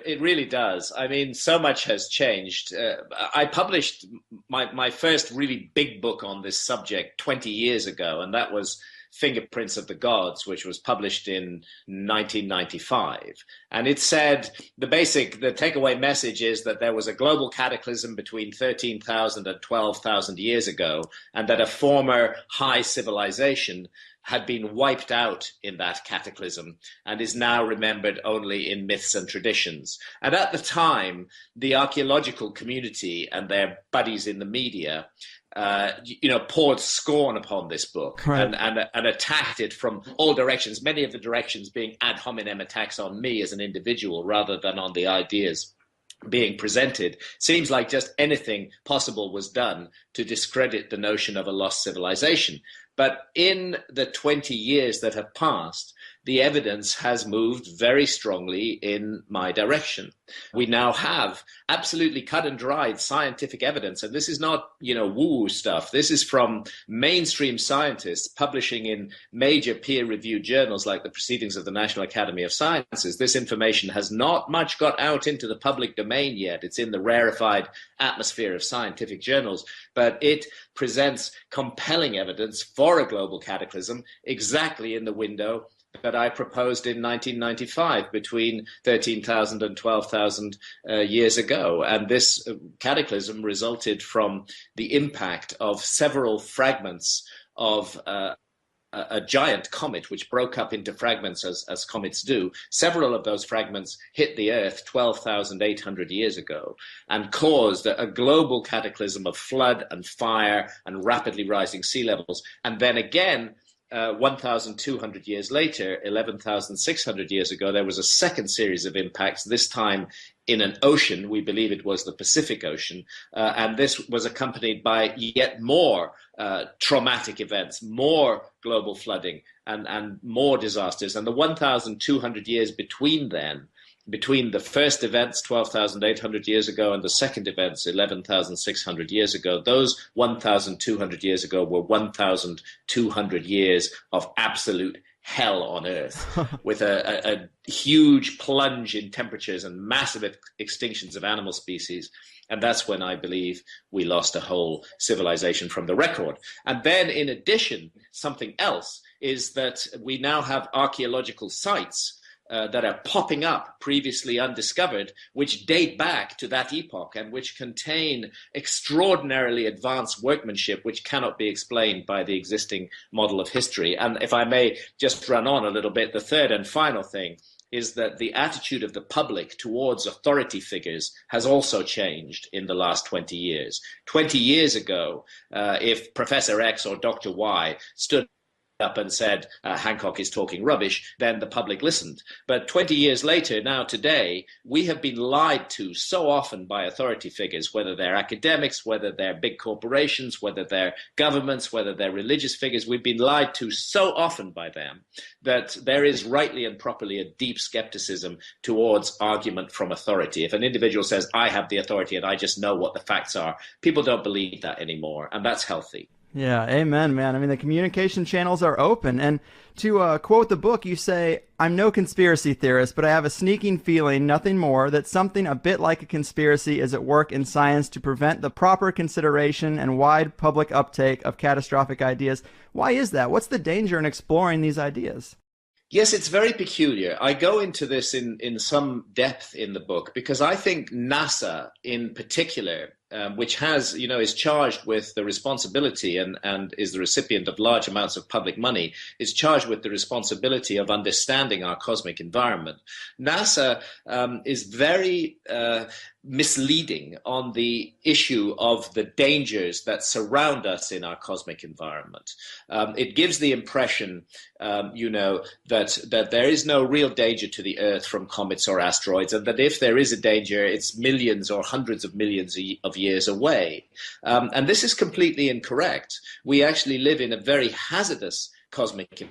It really does. I mean, so much has changed. I published my first really big book on this subject 20 years ago, and that was Fingerprints of the Gods, which was published in 1995. And it said the takeaway message is that there was a global cataclysm between 13,000 and 12,000 years ago, and that a former high civilization had been wiped out in that cataclysm and is now remembered only in myths and traditions. And at the time, the archaeological community and their buddies in the media poured scorn upon this book, right, and attacked it from all directions, many of the directions being ad hominem attacks on me as an individual rather than on the ideas being presented. Seems like just anything possible was done to discredit the notion of a lost civilization. But in the 20 years that have passed, the evidence has moved very strongly in my direction. We now have absolutely cut and dried scientific evidence, and this is not, woo-woo stuff. This is from mainstream scientists publishing in major peer-reviewed journals like the Proceedings of the National Academy of Sciences. This information has not much got out into the public domain yet. It's in the rarefied atmosphere of scientific journals, but it presents compelling evidence for a global cataclysm exactly in the window that I proposed in 1995, between 13,000 and 12,000 years ago. And this cataclysm resulted from the impact of several fragments of a giant comet, which broke up into fragments as comets do. Several of those fragments hit the Earth 12,800 years ago and caused a global cataclysm of flood and fire and rapidly rising sea levels. And then again, 1,200 years later, 11,600 years ago, there was a second series of impacts, this time in an ocean. We believe it was the Pacific Ocean. And this was accompanied by yet more traumatic events, more global flooding and more disasters. And the 1,200 years between the first events 12,800 years ago and the second events 11,600 years ago, those 1,200 years ago were 1,200 years of absolute hell on Earth, with a huge plunge in temperatures and massive extinctions of animal species. And that's when I believe we lost a whole civilization from the record. And then in addition, something else is that we now have archaeological sites that are popping up, previously undiscovered, which date back to that epoch and which contain extraordinarily advanced workmanship which cannot be explained by the existing model of history. And if I may just run on a little bit, the third and final thing is that the attitude of the public towards authority figures has also changed in the last 20 years. 20 years ago, if Professor X or Dr. Y stood up and said Hancock is talking rubbish, then the public listened. But 20 years later, now today, we have been lied to so often by authority figures, whether they're academics, whether they're big corporations, whether they're governments, whether they're religious figures. We've been lied to so often by them that there is rightly and properly a deep skepticism towards argument from authority. If an individual says, I have the authority and I just know what the facts are, people don't believe that anymore, and that's healthy. Yeah, amen, man. I mean, the communication channels are open. And to quote the book, you say, I'm no conspiracy theorist, but I have a sneaking feeling, nothing more, that something a bit like a conspiracy is at work in science to prevent the proper consideration and wide public uptake of catastrophic ideas. Why is that? What's the danger in exploring these ideas? Yes, it's very peculiar. I go into this in some depth in the book because I think NASA in particular, which has, is charged with the responsibility and is the recipient of large amounts of public money, is charged with the responsibility of understanding our cosmic environment. NASA is very misleading on the issue of the dangers that surround us in our cosmic environment. It gives the impression, that there is no real danger to the Earth from comets or asteroids, and that if there is a danger, it's millions or hundreds of millions of years away. And this is completely incorrect. We actually live in a very hazardous cosmic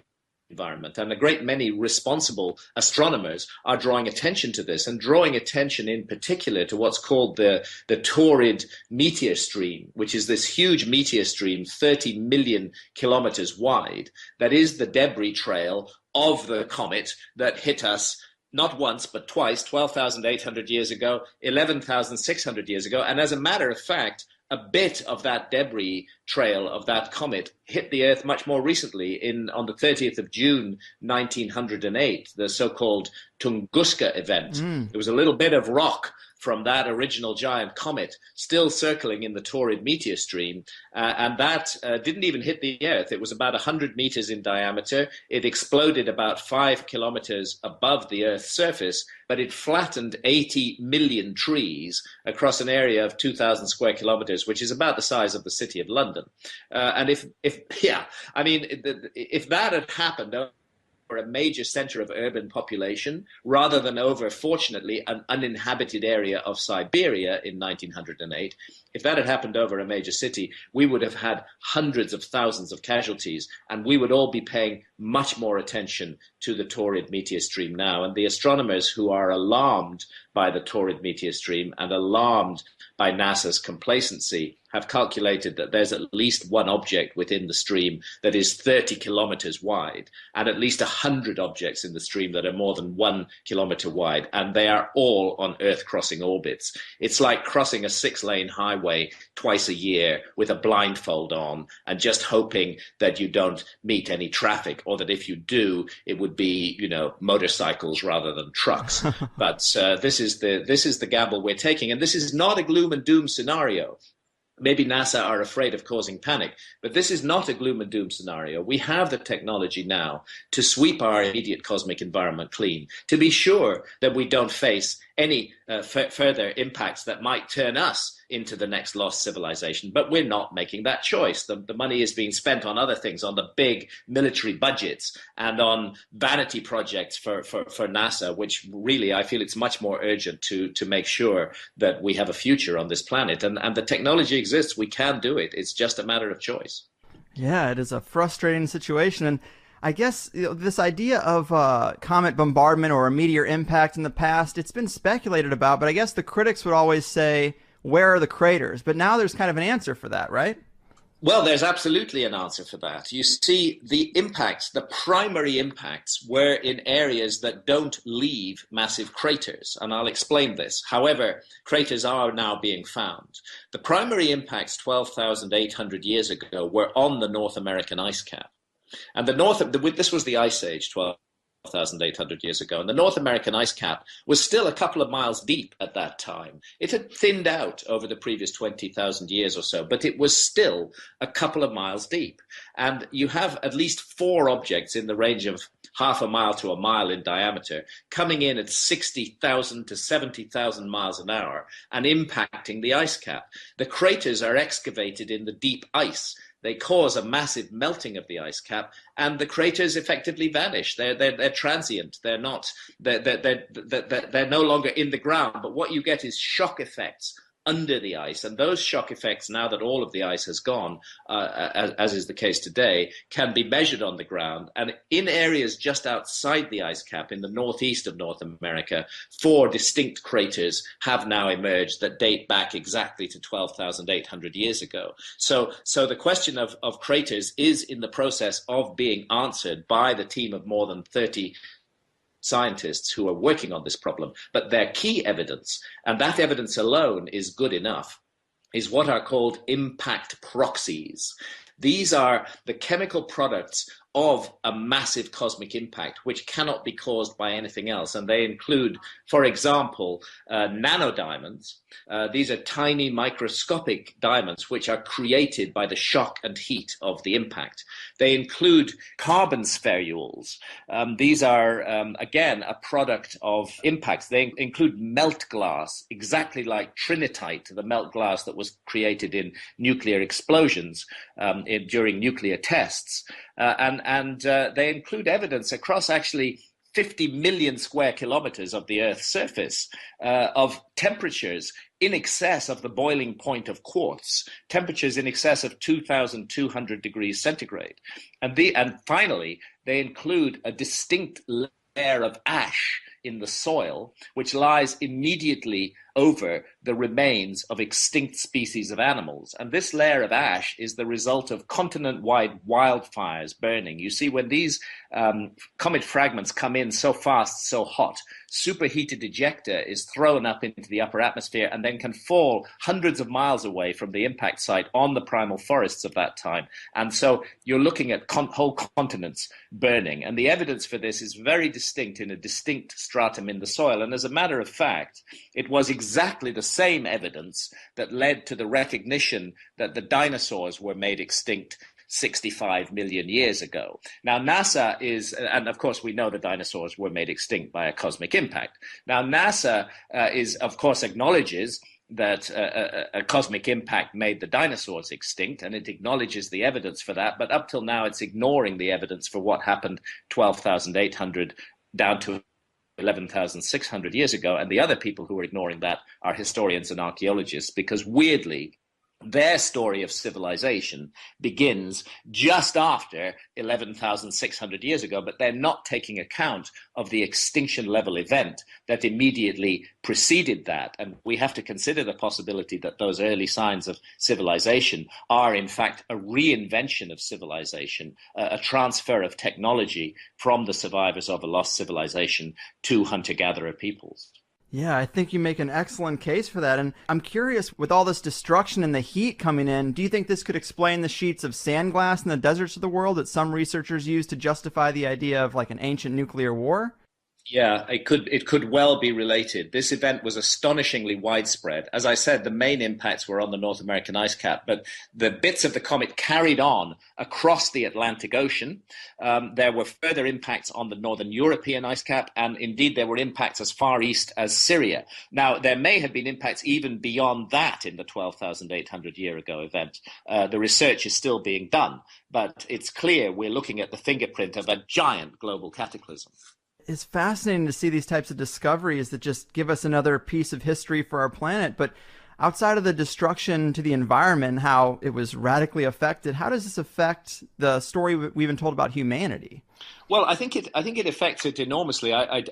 environment, and a great many responsible astronomers are drawing attention to this, and drawing attention in particular to what's called the Taurid meteor stream, which is this huge meteor stream 30 million kilometers wide that is the debris trail of the comet that hit us not once, but twice, 12,800 years ago, 11,600 years ago. And as a matter of fact, a bit of that debris trail of that comet hit the Earth much more recently on the 30th of June, 1908, the so-called Tunguska event. There was a little bit of rock from that original giant comet still circling in the torrid meteor stream. And that didn't even hit the Earth. It was about 100 meters in diameter. It exploded about 5 kilometers above the Earth's surface, but it flattened 80 million trees across an area of 2,000 square kilometers, which is about the size of the city of London. And if that had happened or a major center of urban population, rather than over, fortunately, an uninhabited area of Siberia in 1908. If that had happened over a major city, we would have had hundreds of thousands of casualties, and we would all be paying much more attention to the torrid meteor stream now. And the astronomers who are alarmed by the torrid meteor stream and alarmed by NASA's complacency have calculated that there's at least one object within the stream that is 30 kilometers wide, and at least 100 objects in the stream that are more than 1 kilometer wide, and they are all on Earth-crossing orbits. It's like crossing a 6-lane highway twice a year with a blindfold on and just hoping that you don't meet any traffic, or that if you do, it would be, motorcycles rather than trucks. But this is the gamble we're taking, and this is not a gloom and doom scenario. Maybe NASA are afraid of causing panic, but this is not a gloom and doom scenario. We have the technology now to sweep our immediate cosmic environment clean, to be sure that we don't face any further impacts that might turn us into the next lost civilization. But we're not making that choice. The money is being spent on other things, on the big military budgets and on vanity projects for NASA, which really I feel it's much more urgent to make sure that we have a future on this planet. And the technology exists. We can do it. It's just a matter of choice. Yeah, it is a frustrating situation. And I guess this idea of comet bombardment or a meteor impact in the past, it's been speculated about, but I guess the critics would always say, where are the craters? But now there's kind of an answer for that, right? Well, there's absolutely an answer for that. You see, the impacts, the primary impacts, were in areas that don't leave massive craters, and I'll explain this. However, craters are now being found. The primary impacts 12,800 years ago were on the North American ice cap. And this was the Ice Age, 12,800 years ago, and the North American ice cap was still a couple of miles deep at that time. It had thinned out over the previous 20,000 years or so, but it was still a couple of miles deep. And you have at least 4 objects in the range of half a mile to a mile in diameter coming in at 60,000 to 70,000 miles an hour and impacting the ice cap. The craters are excavated in the deep ice. They cause a massive melting of the ice cap, and the craters effectively vanish. They're transient. They're not. They're no longer in the ground. But what you get is shock effects under the ice, and those shock effects, now that all of the ice has gone, as is the case today, can be measured on the ground. And in areas just outside the ice cap, in the northeast of North America, 4 distinct craters have now emerged that date back exactly to 12,800 years ago. So the question of craters is in the process of being answered by the team of more than 30 scientists who are working on this problem. But their key evidence, and that evidence alone is good enough, is what are called impact proxies. These are the chemical products of a massive cosmic impact, which cannot be caused by anything else. And they include, for example, nanodiamonds. These are tiny microscopic diamonds which are created by the shock and heat of the impact. They include carbon spherules. These are, again, a product of impacts. They include melt glass, exactly like trinitite, the melt glass that was created in nuclear explosions during nuclear tests. And they include evidence across actually 50 million square kilometers of the Earth's surface of temperatures in excess of the boiling point of quartz, temperatures in excess of 2,200 degrees centigrade. And finally, they include a distinct layer of ash in the soil, which lies immediately over the remains of extinct species of animals. And this layer of ash is the result of continent-wide wildfires burning. You see, when these comet fragments come in so fast, so hot, superheated ejecta is thrown up into the upper atmosphere and then can fall hundreds of miles away from the impact site on the primal forests of that time. And so you're looking at whole continents burning. And the evidence for this is very distinct in a distinct stratum in the soil. And as a matter of fact, it was exactly the same evidence that led to the recognition that the dinosaurs were made extinct 65 million years ago. Now, NASA is, and of course, we know the dinosaurs were made extinct by a cosmic impact. Now, NASA of course, acknowledges that a cosmic impact made the dinosaurs extinct, and it acknowledges the evidence for that. But up till now, it's ignoring the evidence for what happened 12,800 down to 11,600 years ago. And the other people who are ignoring that are historians and archaeologists, because weirdly, their story of civilization begins just after 11,600 years ago, but they're not taking account of the extinction level event that immediately preceded that. And we have to consider the possibility that those early signs of civilization are, in fact, a reinvention of civilization, a transfer of technology from the survivors of a lost civilization to hunter-gatherer peoples. Yeah, I think you make an excellent case for that. And I'm curious, with all this destruction and the heat coming in, do you think this could explain the sheets of sandglass in the deserts of the world that some researchers use to justify the idea of like an ancient nuclear war? Yeah, it could well be related. This event was astonishingly widespread. As I said, the main impacts were on the North American ice cap, but the bits of the comet carried on across the Atlantic Ocean. There were further impacts on the Northern European ice cap, and indeed there were impacts as far east as Syria. Now, there may have been impacts even beyond that in the 12,800 year ago event. The research is still being done, but it's clear we're looking at the fingerprint of a giant global cataclysm. It's fascinating to see these types of discoveries that just give us another piece of history for our planet. But outside of the destruction to the environment, how it was radically affected, how does this affect the story we've been told about humanity? Well, I think it affects it enormously. I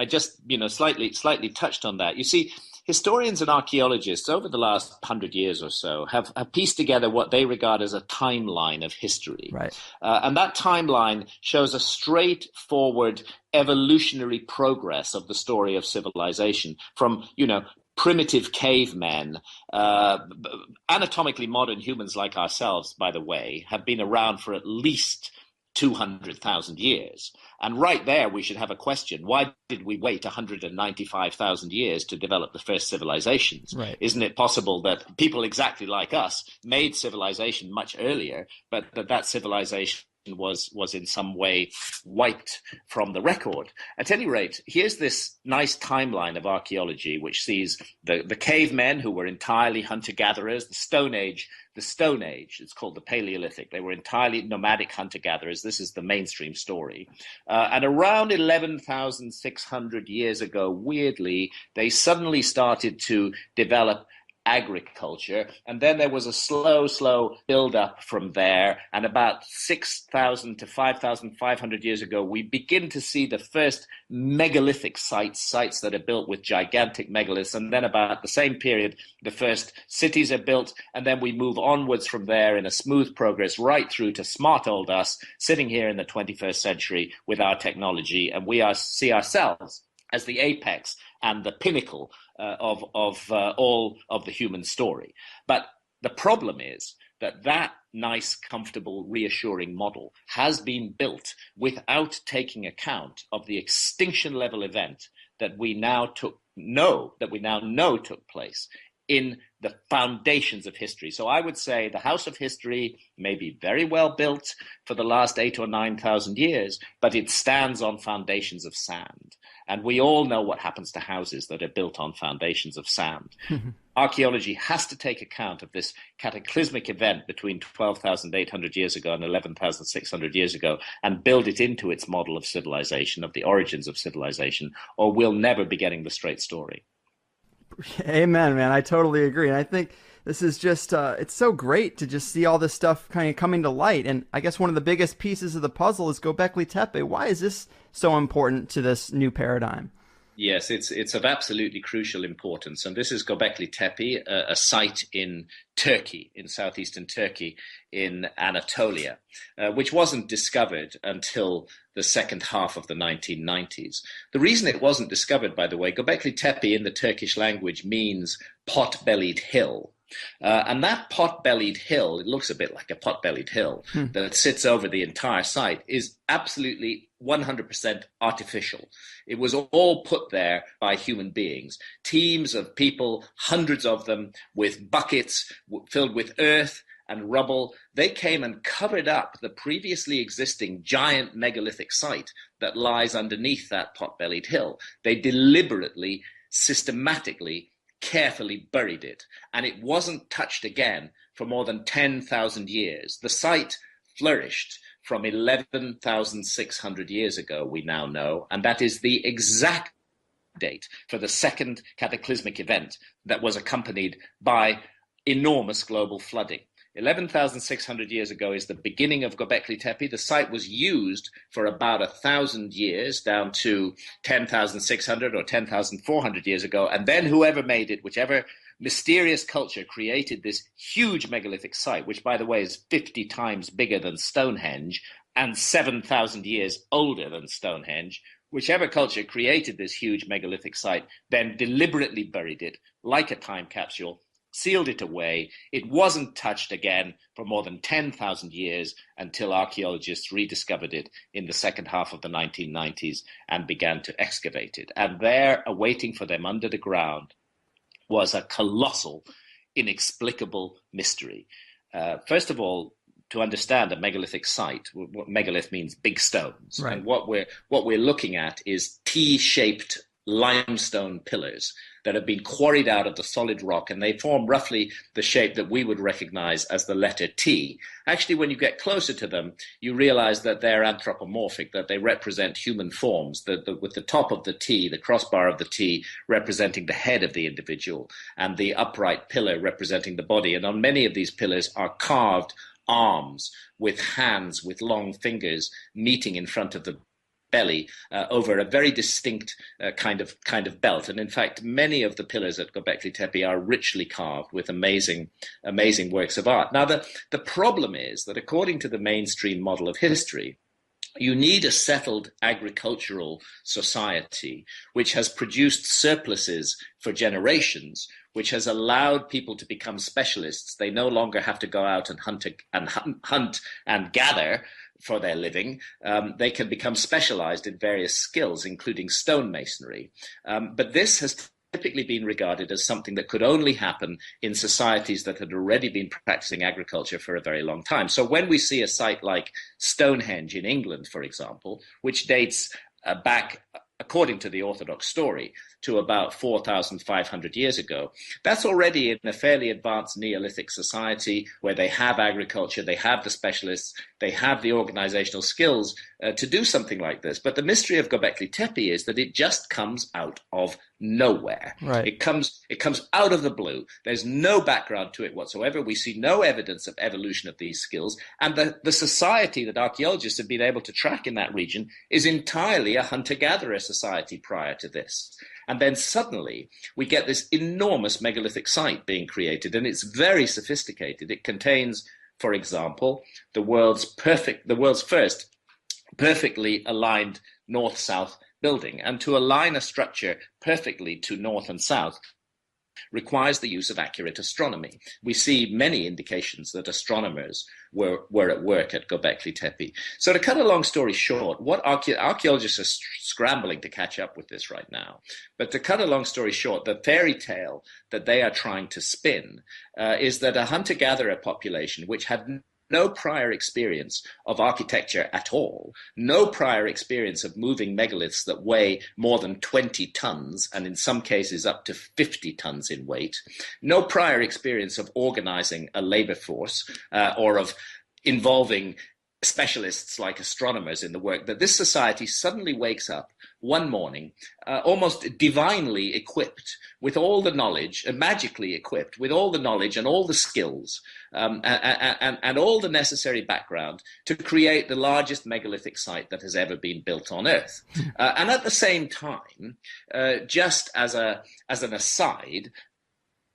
just slightly touched on that. You see, historians and archaeologists over the last 100 years or so have pieced together what they regard as a timeline of history. Right. And that timeline shows a straightforward evolutionary progress of the story of civilization from, primitive cavemen. Anatomically modern humans like ourselves, by the way, have been around for at least 200,000 years. And right there, we should have a question. Why did we wait 195,000 years to develop the first civilizations? Right. Isn't it possible that people exactly like us made civilization much earlier, but that civilization was in some way wiped from the record? At any rate, here's this nice timeline of archaeology which sees the cavemen who were entirely hunter-gatherers, the Stone Age, it's called the Paleolithic. They were entirely nomadic hunter-gatherers. This is the mainstream story. And around 11,600 years ago, weirdly, they suddenly started to develop agriculture, and then there was a slow build-up from there, and about 6,000 to 5,500 years ago, we begin to see the first megalithic sites that are built with gigantic megaliths, and then about the same period, the first cities are built, and then we move onwards from there in a smooth progress right through to smart old us, sitting here in the 21st century with our technology, and we see ourselves as the apex and the pinnacle of all of the human story. But the problem is that nice, comfortable, reassuring model has been built without taking account of the extinction level event that we now know took place in the foundations of history. So I would say the house of history may be very well built for the last 8,000 or 9,000 years, but it stands on foundations of sand. And we all know what happens to houses that are built on foundations of sand. Archaeology has to take account of this cataclysmic event between 12,800 years ago and 11,600 years ago and build it into its model of civilization, of the origins of civilization, or we'll never be getting the straight story. Amen, man. I totally agree. And I think this is just, it's so great to just see all this stuff kind of coming to light. And I guess one of the biggest pieces of the puzzle is Gobekli Tepe. Why is this so important to this new paradigm? Yes, it's of absolutely crucial importance. And this is Gobekli Tepe, a site in Turkey, in southeastern Turkey, in Anatolia, which wasn't discovered until the second half of the 1990s. The reason it wasn't discovered, by the way, Gobekli Tepe in the Turkish language means pot-bellied hill. And that pot-bellied hill, it looks a bit like a pot-bellied hill that sits over the entire site, is absolutely 100% artificial. It was all put there by human beings. Teams of people, hundreds of them, with buckets filled with earth and rubble. They came and covered up the previously existing giant megalithic site that lies underneath that pot-bellied hill. They deliberately, systematically, carefully buried it, and it wasn't touched again for more than 10,000 years. The site flourished from 11,600 years ago, we now know, and that is the exact date for the second cataclysmic event that was accompanied by enormous global flooding. 11,600 years ago is the beginning of Gobekli Tepe. The site was used for about 1,000 years, down to 10,600 or 10,400 years ago. And then whoever made it, whichever mysterious culture created this huge megalithic site, which, by the way, is 50 times bigger than Stonehenge and 7,000 years older than Stonehenge, whichever culture created this huge megalithic site, then deliberately buried it like a time capsule, sealed it away. It wasn't touched again for more than 10,000 years until archaeologists rediscovered it in the second half of the 1990s and began to excavate it. And there, awaiting for them under the ground, was a colossal, inexplicable mystery. First of all, to understand a megalithic site, what megalith means big stones. Right. And what we're looking at is T-shaped limestone pillars that have been quarried out of the solid rock, and they form roughly the shape that we would recognize as the letter T. Actually, when you get closer to them, you realize that they're anthropomorphic, that they represent human forms, with the top of the T, the crossbar of the T, representing the head of the individual, and the upright pillar representing the body. And on many of these pillars are carved arms with hands with long fingers meeting in front of the belly over a very distinct kind of belt. And in fact, many of the pillars at Gobekli Tepe are richly carved with amazing works of art. Now, the problem is that according to the mainstream model of history, you need a settled agricultural society which has produced surpluses for generations, which has allowed people to become specialists. They no longer have to go out and hunt and gather for their living. They can become specialized in various skills, including stonemasonry. But this has typically been regarded as something that could only happen in societies that had already been practicing agriculture for a very long time. So when we see a site like Stonehenge in England, for example, which dates back, according to the Orthodox story, to about 4,500 years ago, that's already in a fairly advanced Neolithic society where they have agriculture, they have the specialists, they have the organizational skills to do something like this. But the mystery of Gobekli Tepe is that it just comes out of nowhere. Right. It comes out of the blue. There's no background to it whatsoever. We see no evidence of evolution of these skills. And the society that archaeologists have been able to track in that region is entirely a hunter-gatherer society prior to this. And then suddenly we get this enormous megalithic site being created, and it's very sophisticated. It contains, for example, the world's first perfectly aligned north-south building. And to align a structure perfectly to north and south requires the use of accurate astronomy. We see many indications that astronomers were at work at Gobekli Tepe. So to cut a long story short, what archaeologists are scrambling to catch up with this right now. But to cut a long story short, the fairy tale that they are trying to spin is that a hunter-gatherer population, which had no prior experience of architecture at all, no prior experience of moving megaliths that weigh more than 20 tons, and in some cases up to 50 tons in weight, no prior experience of organizing a labor force or of involving specialists like astronomers in the work, that this society suddenly wakes up one morning almost divinely equipped with all the knowledge, magically equipped with all the knowledge and all the skills and all the necessary background to create the largest megalithic site that has ever been built on Earth. And at the same time, just as an aside,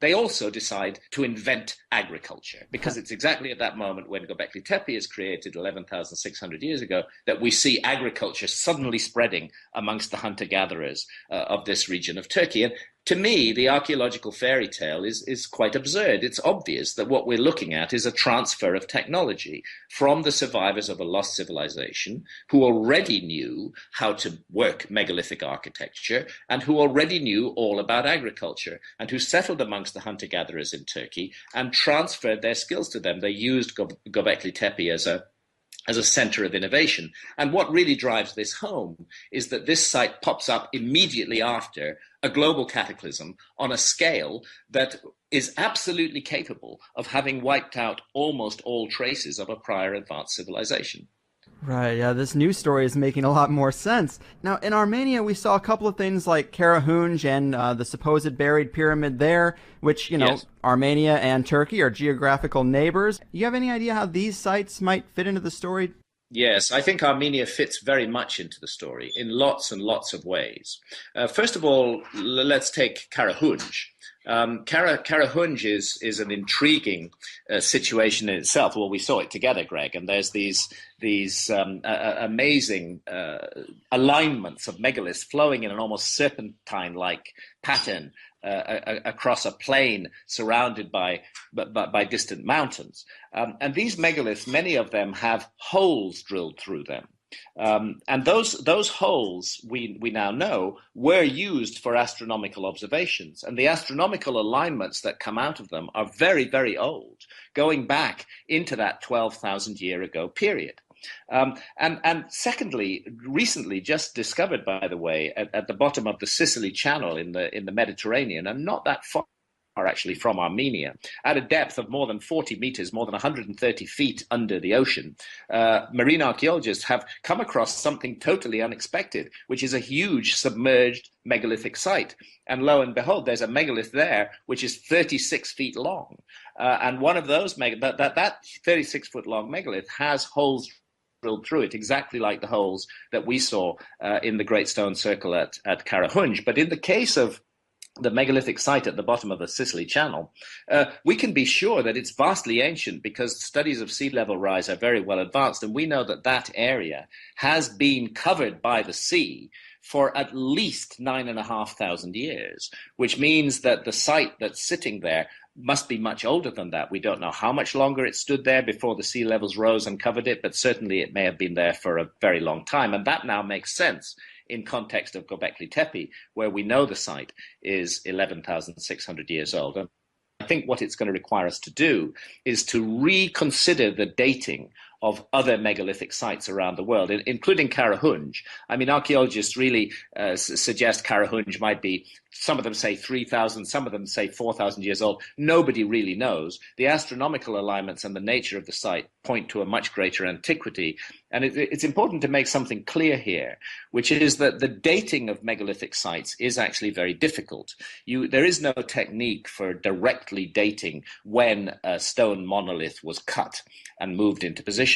they also decide to invent agriculture, because it's exactly at that moment when Gobekli Tepe is created 11,600 years ago that we see agriculture suddenly spreading amongst the hunter-gatherers of this region of Turkey. And to me, the archaeological fairy tale is quite absurd. It's obvious that what we're looking at is a transfer of technology from the survivors of a lost civilization who already knew how to work megalithic architecture and who already knew all about agriculture and who settled amongst the hunter-gatherers in Turkey and transferred their skills to them. They used Gobekli Tepe as a center of innovation. And what really drives this home is that this site pops up immediately after a global cataclysm on a scale that is absolutely capable of having wiped out almost all traces of a prior advanced civilization. Right, yeah, this news story is making a lot more sense. Now, in Armenia, we saw a couple of things like Karahunj and the supposed buried pyramid there, which, Yes. Armenia and Turkey are geographical neighbors. You have any idea how these sites might fit into the story? Yes, I think Armenia fits very much into the story in lots and lots of ways. First of all, let's take Karahunj. Karahunj is an intriguing situation in itself. Well, we saw it together, Greg, and there's these amazing alignments of megaliths flowing in an almost serpentine-like pattern across a plain surrounded by distant mountains. And these megaliths, many of them have holes drilled through them. And those holes, we now know, were used for astronomical observations. And the astronomical alignments that come out of them are very, very old, going back into that 12,000 year ago period. And secondly, recently just discovered, by the way, at the bottom of the Sicily Channel in the Mediterranean, and not that far actually from Armenia, at a depth of more than 40 meters, more than 130 feet under the ocean, marine archaeologists have come across something totally unexpected, which is a huge submerged megalithic site. And lo and behold, there's a megalith there which is 36 feet long. And one of those, that 36-foot long megalith has holes drilled through it, exactly like the holes that we saw in the Great Stone Circle at Karahunj. But in the case of the megalithic site at the bottom of the Sicily Channel, we can be sure that it's vastly ancient because studies of sea level rise are very well advanced. And we know that that area has been covered by the sea for at least 9,500 years, which means that the site that's sitting there must be much older than that. We don't know how much longer it stood there before the sea levels rose and covered it, but certainly it may have been there for a very long time. And that now makes sense in context of Gobekli Tepe, where we know the site is 11,600 years old. And I think what it's going to require us to do is to reconsider the dating of other megalithic sites around the world, including Karahunj. I mean, archaeologists really suggest Karahunj might be, some of them say 3,000, some of them say 4,000 years old. Nobody really knows. The astronomical alignments and the nature of the site point to a much greater antiquity. And it's important to make something clear here, which is that the dating of megalithic sites is actually very difficult. There is no technique for directly dating when a stone monolith was cut and moved into position.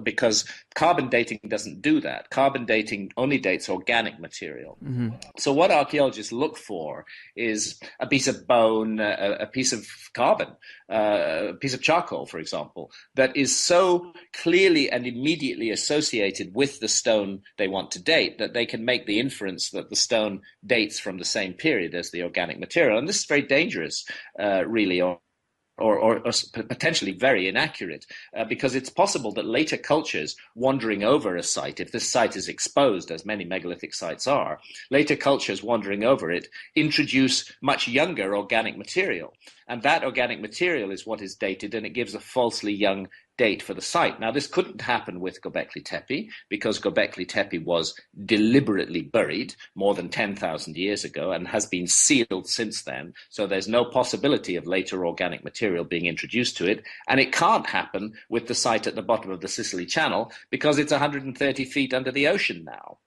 Because carbon dating doesn't do that. Carbon dating only dates organic material. Mm-hmm. So what archaeologists look for is a piece of bone, a piece of carbon, a piece of charcoal, for example, that is so clearly and immediately associated with the stone they want to date that they can make the inference that the stone dates from the same period as the organic material. And this is very dangerous, really, or potentially very inaccurate, because it's possible that later cultures wandering over a site, if this site is exposed, as many megalithic sites are, later cultures wandering over it introduce much younger organic material. And that organic material is what is dated, and it gives a falsely young date for the site. Now, this couldn't happen with Gobekli Tepe because Gobekli Tepe was deliberately buried more than 10,000 years ago and has been sealed since then. So there's no possibility of later organic material being introduced to it. And it can't happen with the site at the bottom of the Sicily Channel because it's 130 feet under the ocean now.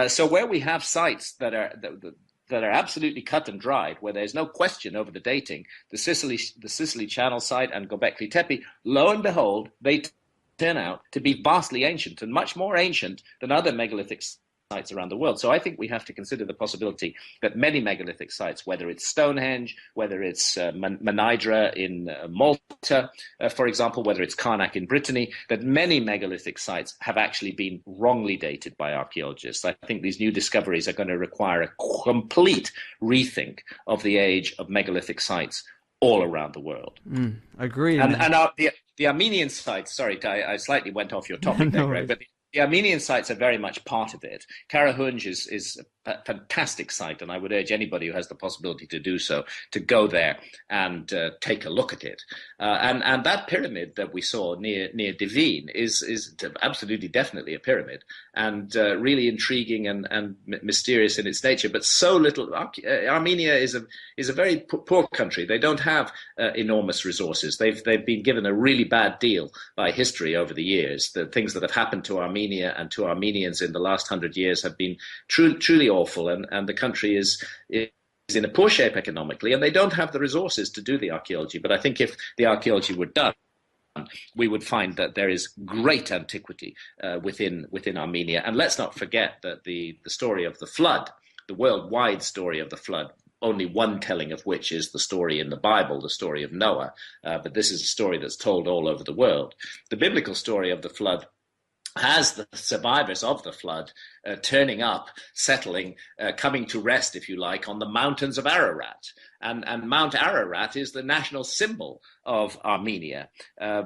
So where we have sites that are absolutely cut and dried, where there's no question over the dating, the Sicily Channel site and Gobekli Tepe, lo and behold, they turn out to be vastly ancient and much more ancient than other megalithic sites around the world. So I think we have to consider the possibility that many megalithic sites, whether it's Stonehenge, whether it's Menidra in Malta, for example, whether it's Karnak in Brittany, that many megalithic sites have actually been wrongly dated by archaeologists. I think these new discoveries are going to require a complete rethink of the age of megalithic sites all around the world. Agreed. And the Armenian sites, sorry, I slightly went off your topic there, Greg, but the Armenian sites are very much part of it. Karahunj is a fantastic site, and I would urge anybody who has the possibility to do so to go there and take a look at it. And that pyramid that we saw near Divine is absolutely, definitely a pyramid, and really intriguing and mysterious in its nature. But so little. Armenia is a very poor country. They don't have enormous resources. They've been given a really bad deal by history over the years. The things that have happened to Armenia and to Armenians in the last 100 years have been truly awful, and the country is in a poor shape economically, and they don't have the resources to do the archaeology. But I think if the archaeology were done, we would find that there is great antiquity within Armenia. And let's not forget that the story of the flood, the worldwide story of the flood, only one telling of which is the story in the Bible, the story of Noah. But this is a story that's told all over the world. The biblical story of the flood has the survivors of the flood turning up, settling, coming to rest, if you like, on the mountains of Ararat. And Mount Ararat is the national symbol of Armenia.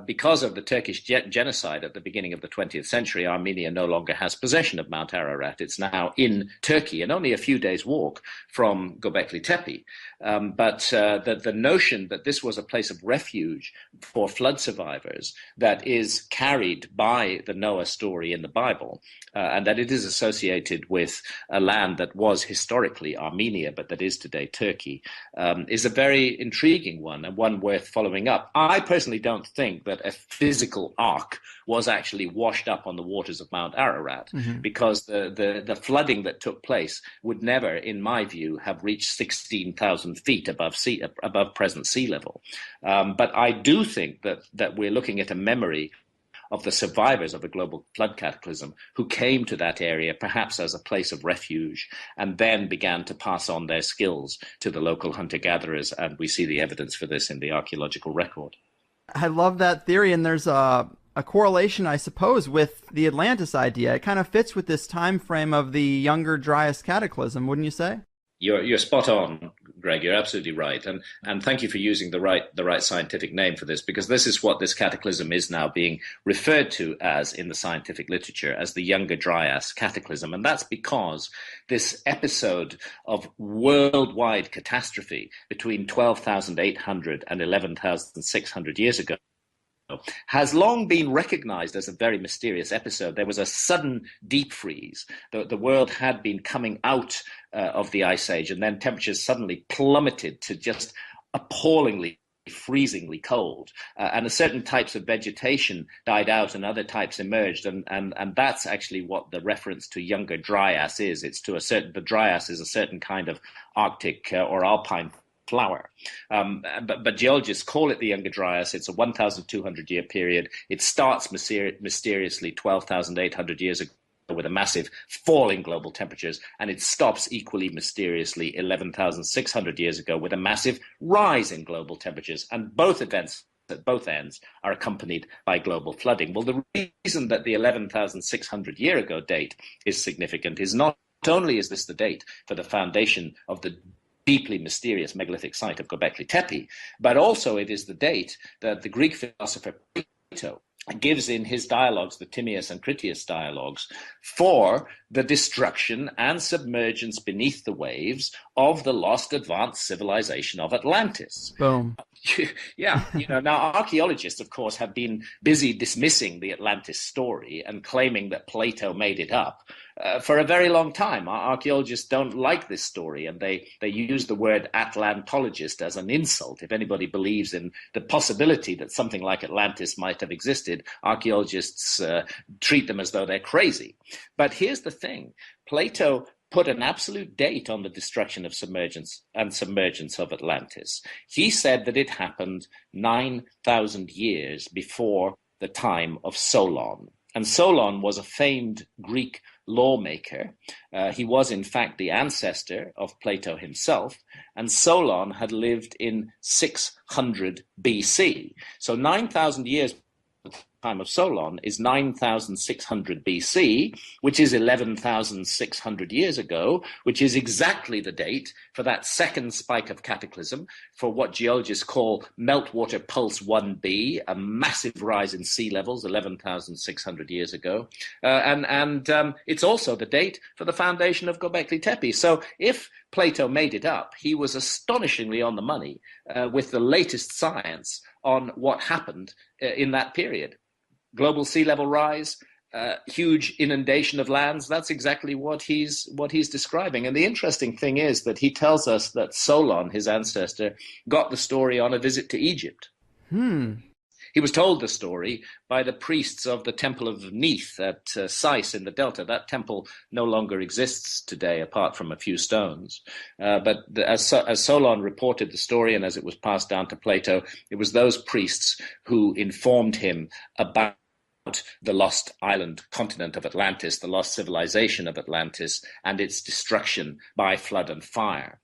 Because of the Turkish genocide at the beginning of the 20th century, Armenia no longer has possession of Mount Ararat. It's now in Turkey and only a few days' walk from Gobekli Tepe. But the notion that this was a place of refuge for flood survivors that is carried by the Noah story in the Bible, and that it is associated with a land that was historically Armenia, but that is today Turkey, is a very intriguing one and one worth following up. I personally don't think that a physical ark was actually washed up on the waters of Mount Ararat, because the flooding that took place would never, in my view, have reached 16,000 feet above present sea level. But I do think that we're looking at a memory of the survivors of a global flood cataclysm who came to that area perhaps as a place of refuge and then began to pass on their skills to the local hunter-gatherers, and we see the evidence for this in the archaeological record. I love that theory, and there's a correlation, I suppose, with the Atlantis idea. It kind of fits with this time frame of the Younger Dryas cataclysm, wouldn't you say? You're spot on, Greg. You're absolutely right, and thank you for using the right scientific name for this, because this is what this cataclysm is now being referred to as in the scientific literature as the Younger Dryas cataclysm, and that's because this episode of worldwide catastrophe between 12,800 and 11,600 years ago has long been recognized as a very mysterious episode. There was a sudden deep freeze. The world had been coming out of the Ice Age, and then temperatures suddenly plummeted to just appallingly, freezingly cold. And certain types of vegetation died out and other types emerged. And that's actually what the reference to Younger Dryas is. It's to the Dryas is a certain kind of Arctic or alpine flower. But geologists call it the Younger Dryas. It's a 1,200-year period. It starts mysteriously 12,800 years ago with a massive fall in global temperatures, and it stops equally mysteriously 11,600 years ago with a massive rise in global temperatures. And both events at both ends are accompanied by global flooding. Well, the reason that the 11,600 year ago date is significant is not only is this the date for the foundation of the deeply mysterious megalithic site of Gobekli Tepe, but also it is the date that the Greek philosopher Plato gives in his dialogues, the Timaeus and Critias dialogues, for the destruction and submergence beneath the waves of the lost advanced civilization of Atlantis. Boom. Yeah, now archaeologists, of course, have been busy dismissing the Atlantis story and claiming that Plato made it up for a very long time. Archaeologists don't like this story, and they use the word Atlantologist as an insult. If anybody believes in the possibility that something like Atlantis might have existed, archaeologists treat them as though they're crazy. But here's the thing. Plato put an absolute date on the destruction of submergence of Atlantis. He said that it happened 9,000 years before the time of Solon. And Solon was a famed Greek lawmaker. He was, in fact, the ancestor of Plato himself, and Solon had lived in 600 BC. So 9,000 years time of Solon is 9,600 BC, which is 11,600 years ago, which is exactly the date for that second spike of cataclysm, for what geologists call meltwater pulse 1b, a massive rise in sea levels 11,600 years ago. And it's also the date for the foundation of Gobekli Tepe. So if Plato made it up, he was astonishingly on the money with the latest science on what happened in that period. Global sea level rise, huge inundation of lands. That's exactly what he's describing. And the interesting thing is that he tells us that Solon, his ancestor, got the story on a visit to Egypt. He was told the story by the priests of the Temple of Neith at Sais in the Delta. That temple no longer exists today, apart from a few stones. But as Solon reported the story and as it was passed down to Plato, it was those priests who informed him about the lost island continent of Atlantis, the lost civilization of Atlantis, and its destruction by flood and fire,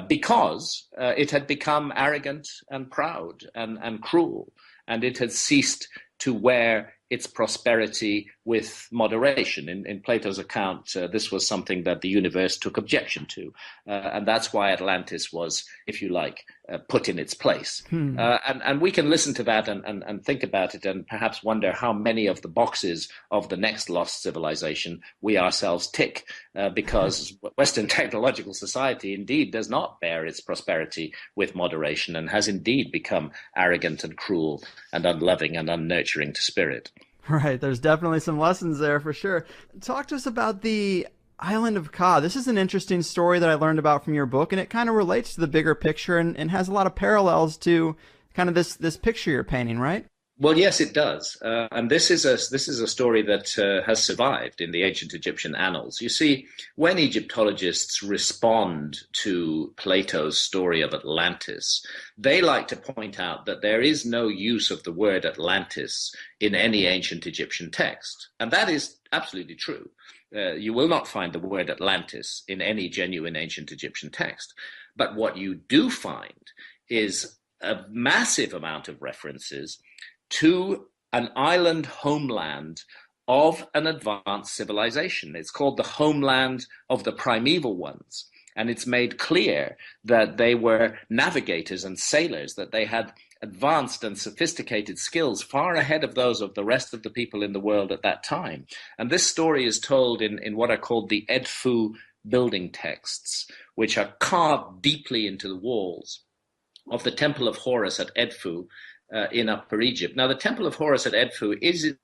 because it had become arrogant and proud and cruel, and it had ceased to wear its prosperity with moderation. In Plato's account, this was something that the universe took objection to. And that's why Atlantis was, if you like, put in its place. And we can listen to that and think about it and perhaps wonder how many of the boxes of the next lost civilization we ourselves tick, because Western technological society indeed does not bear its prosperity with moderation and has indeed become arrogant and cruel and unloving and unnurturing to spirit. Right. There's definitely some lessons there for sure. Talk to us about the island of Ka. This is an interesting story that I learned about from your book, and it kind of relates to the bigger picture and has a lot of parallels to kind of this picture you're painting, right? Well, yes, it does. And this is a story that has survived in the ancient Egyptian annals. You see, when Egyptologists respond to Plato's story of Atlantis, they like to point out that there is no use of the word Atlantis in any ancient Egyptian text. And that is absolutely true. You will not find the word Atlantis in any genuine ancient Egyptian text. But what you do find is a massive amount of references to an island homeland of an advanced civilization. It's called the homeland of the primeval ones. And it's made clear that they were navigators and sailors, that they had advanced and sophisticated skills far ahead of those of the rest of the people in the world at that time. And this story is told in what are called the Edfu building texts, which are carved deeply into the walls of the Temple of Horus at Edfu, in Upper Egypt. Now, the Temple of Horus at Edfu is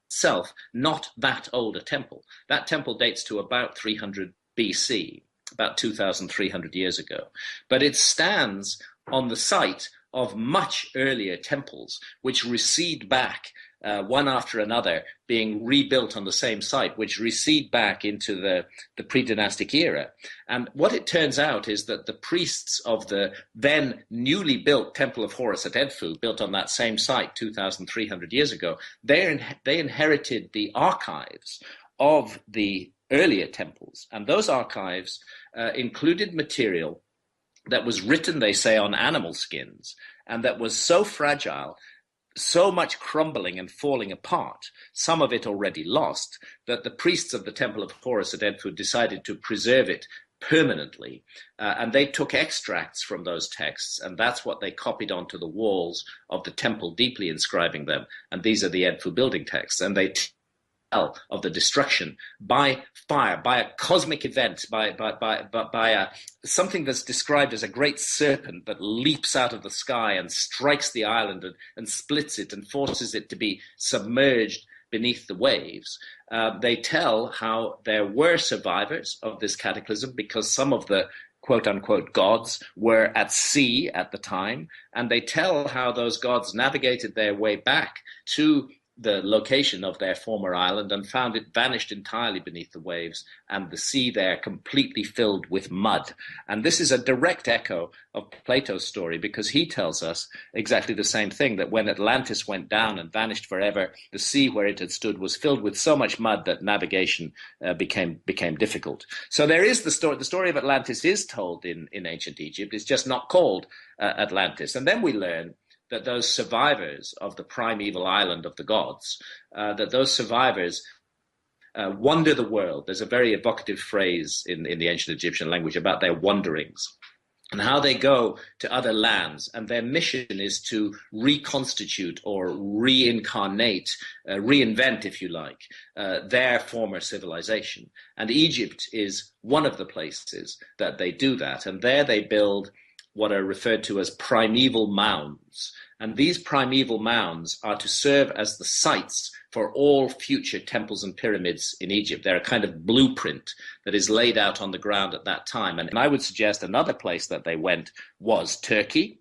itself not that old a temple. That temple dates to about 300 BC, about 2,300 years ago. But it stands on the site of much earlier temples, which recede back one after another, being rebuilt on the same site, which recede back into the pre-dynastic era. And what it turns out is that the priests of the then newly built Temple of Horus at Edfu, built on that same site 2,300 years ago, they inherited the archives of the earlier temples. And those archives included material that was written, they say, on animal skins, and that was so fragile, so much crumbling and falling apart, some of it already lost, that the priests of the Temple of Horus at Edfu decided to preserve it permanently. And they took extracts from those texts, and that's what they copied onto the walls of the temple, deeply inscribing them. And these are the Edfu building texts. And they tell of the destruction by fire, by a cosmic event, by something that's described as a great serpent that leaps out of the sky and strikes the island and splits it and forces it to be submerged beneath the waves. They tell how there were survivors of this cataclysm because some of the quote-unquote gods were at sea at the time, and they tell how those gods navigated their way back to the location of their former island and found it vanished entirely beneath the waves, and the sea there completely filled with mud. And this is a direct echo of Plato's story, because he tells us exactly the same thing, that when Atlantis went down and vanished forever, the sea where it had stood was filled with so much mud that navigation became difficult. So there is the story. The story of Atlantis is told in ancient Egypt. It's just not called Atlantis. And then we learn that those survivors of the primeval island of the gods, that those survivors wander the world. There's a very evocative phrase in the ancient Egyptian language about their wanderings and how they go to other lands. And their mission is to reconstitute or reincarnate, reinvent, if you like, their former civilization. And Egypt is one of the places that they do that. And there they build what are referred to as primeval mounds. And these primeval mounds are to serve as the sites for all future temples and pyramids in Egypt. They're a kind of blueprint that is laid out on the ground at that time. And I would suggest another place that they went was Turkey,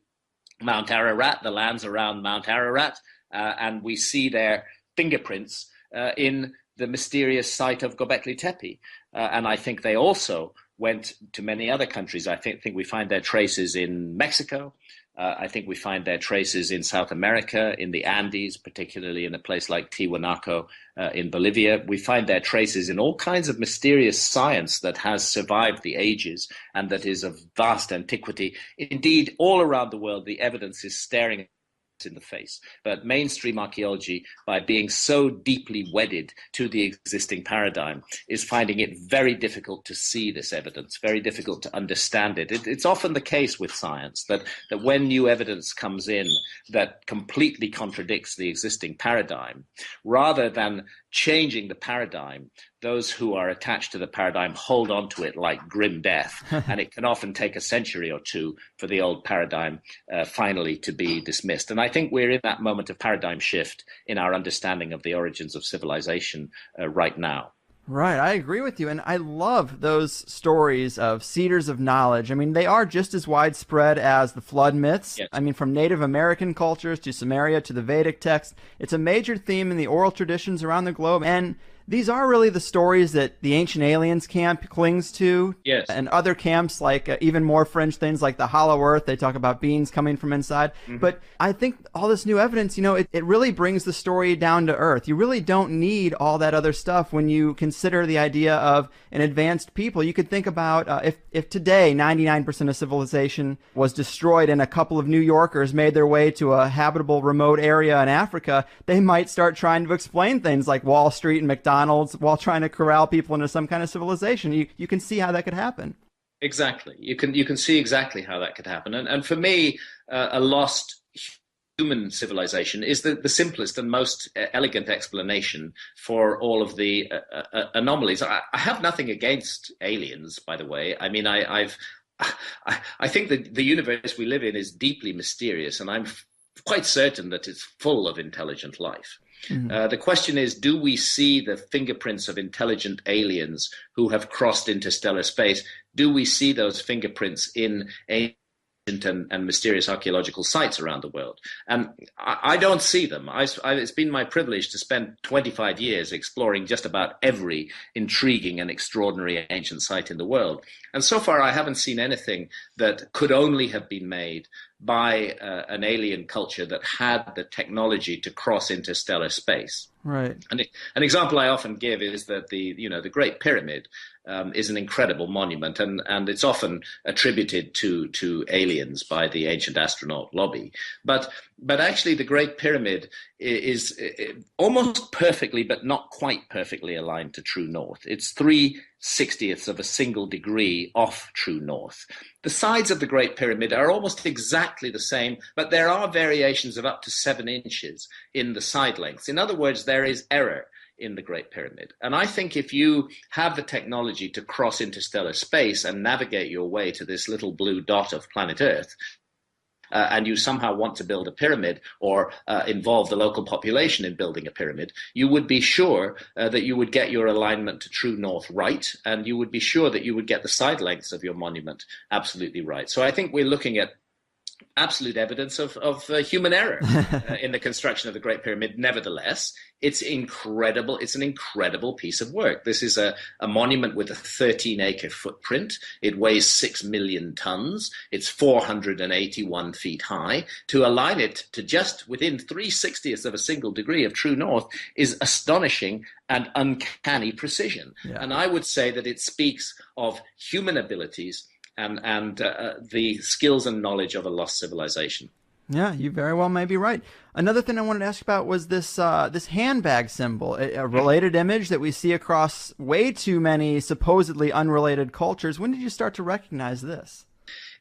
Mount Ararat, the lands around Mount Ararat, and we see their fingerprints in the mysterious site of Gobekli Tepe. And I think they also went to many other countries. I think we find their traces in Mexico. I think we find their traces in South America, in the Andes, particularly in a place like Tiwanaku in Bolivia. We find their traces in all kinds of mysterious science that has survived the ages and that is of vast antiquity. Indeed, all around the world, the evidence is staring in the face. But mainstream archaeology, by being so deeply wedded to the existing paradigm, is finding it very difficult to see this evidence, very difficult to understand it. It's often the case with science that when new evidence comes in that completely contradicts the existing paradigm, rather than changing the paradigm, those who are attached to the paradigm hold on to it like grim death. And it can often take a century or two for the old paradigm finally to be dismissed. And I think we're in that moment of paradigm shift in our understanding of the origins of civilization right now. Right, I agree with you. And I love those stories of cedars of knowledge. I mean, they are just as widespread as the flood myths. Yes. I mean, from Native American cultures to Sumeria to the Vedic text, it's a major theme in the oral traditions around the globe. And these are really the stories that the Ancient Aliens camp clings to. Yes. And other camps, like even more fringe things like the Hollow Earth, they talk about beings coming from inside. Mm-hmm. But I think all this new evidence, it really brings the story down to earth. You really don't need all that other stuff when you consider the idea of an advanced people. You could think about if today 99% of civilization was destroyed and a couple of New Yorkers made their way to a habitable remote area in Africa, they might start trying to explain things like Wall Street and McDonald's while trying to corral people into some kind of civilization. You can see how that could happen. Exactly. You can see exactly how that could happen. And for me, a lost human civilization is the simplest and most elegant explanation for all of the anomalies. I have nothing against aliens, by the way. I mean, I think that the universe we live in is deeply mysterious, and I'm quite certain that it's full of intelligent life. Mm-hmm. The question is, do we see the fingerprints of intelligent aliens who have crossed interstellar space? Do we see those fingerprints in ancient and mysterious archaeological sites around the world? And I don't see them. It's been my privilege to spend 25 years exploring just about every intriguing and extraordinary ancient site in the world. And so far, I haven't seen anything that could only have been made by an alien culture that had the technology to cross interstellar space. Right. And an example I often give is that the Great Pyramid is an incredible monument, and it's often attributed to aliens by the ancient astronaut lobby. But actually, the Great Pyramid is almost perfectly, but not quite perfectly aligned to true north. It's 3/60ths of a single degree off true north. The sides of the Great Pyramid are almost exactly the same, but there are variations of up to 7 inches in the side lengths. In other words, there is error in the Great Pyramid. And I think if you have the technology to cross interstellar space and navigate your way to this little blue dot of planet Earth, and you somehow want to build a pyramid or involve the local population in building a pyramid, you would be sure that you would get your alignment to true north right, and you would be sure that you would get the side lengths of your monument absolutely right. So I think we're looking at absolute evidence of human error in the construction of the Great Pyramid. Nevertheless, it's incredible. It's an incredible piece of work. This is a monument with a 13-acre footprint. It weighs 6 million tons. It's 481 feet high. To align it to just within 3/60ths of a single degree of true north is astonishing and uncanny precision. Yeah. And I would say that it speaks of human abilities and the skills and knowledge of a lost civilization. Yeah, you very well may be right. Another thing I wanted to ask about was this handbag symbol, a related image that we see across way too many supposedly unrelated cultures. When did you start to recognize this?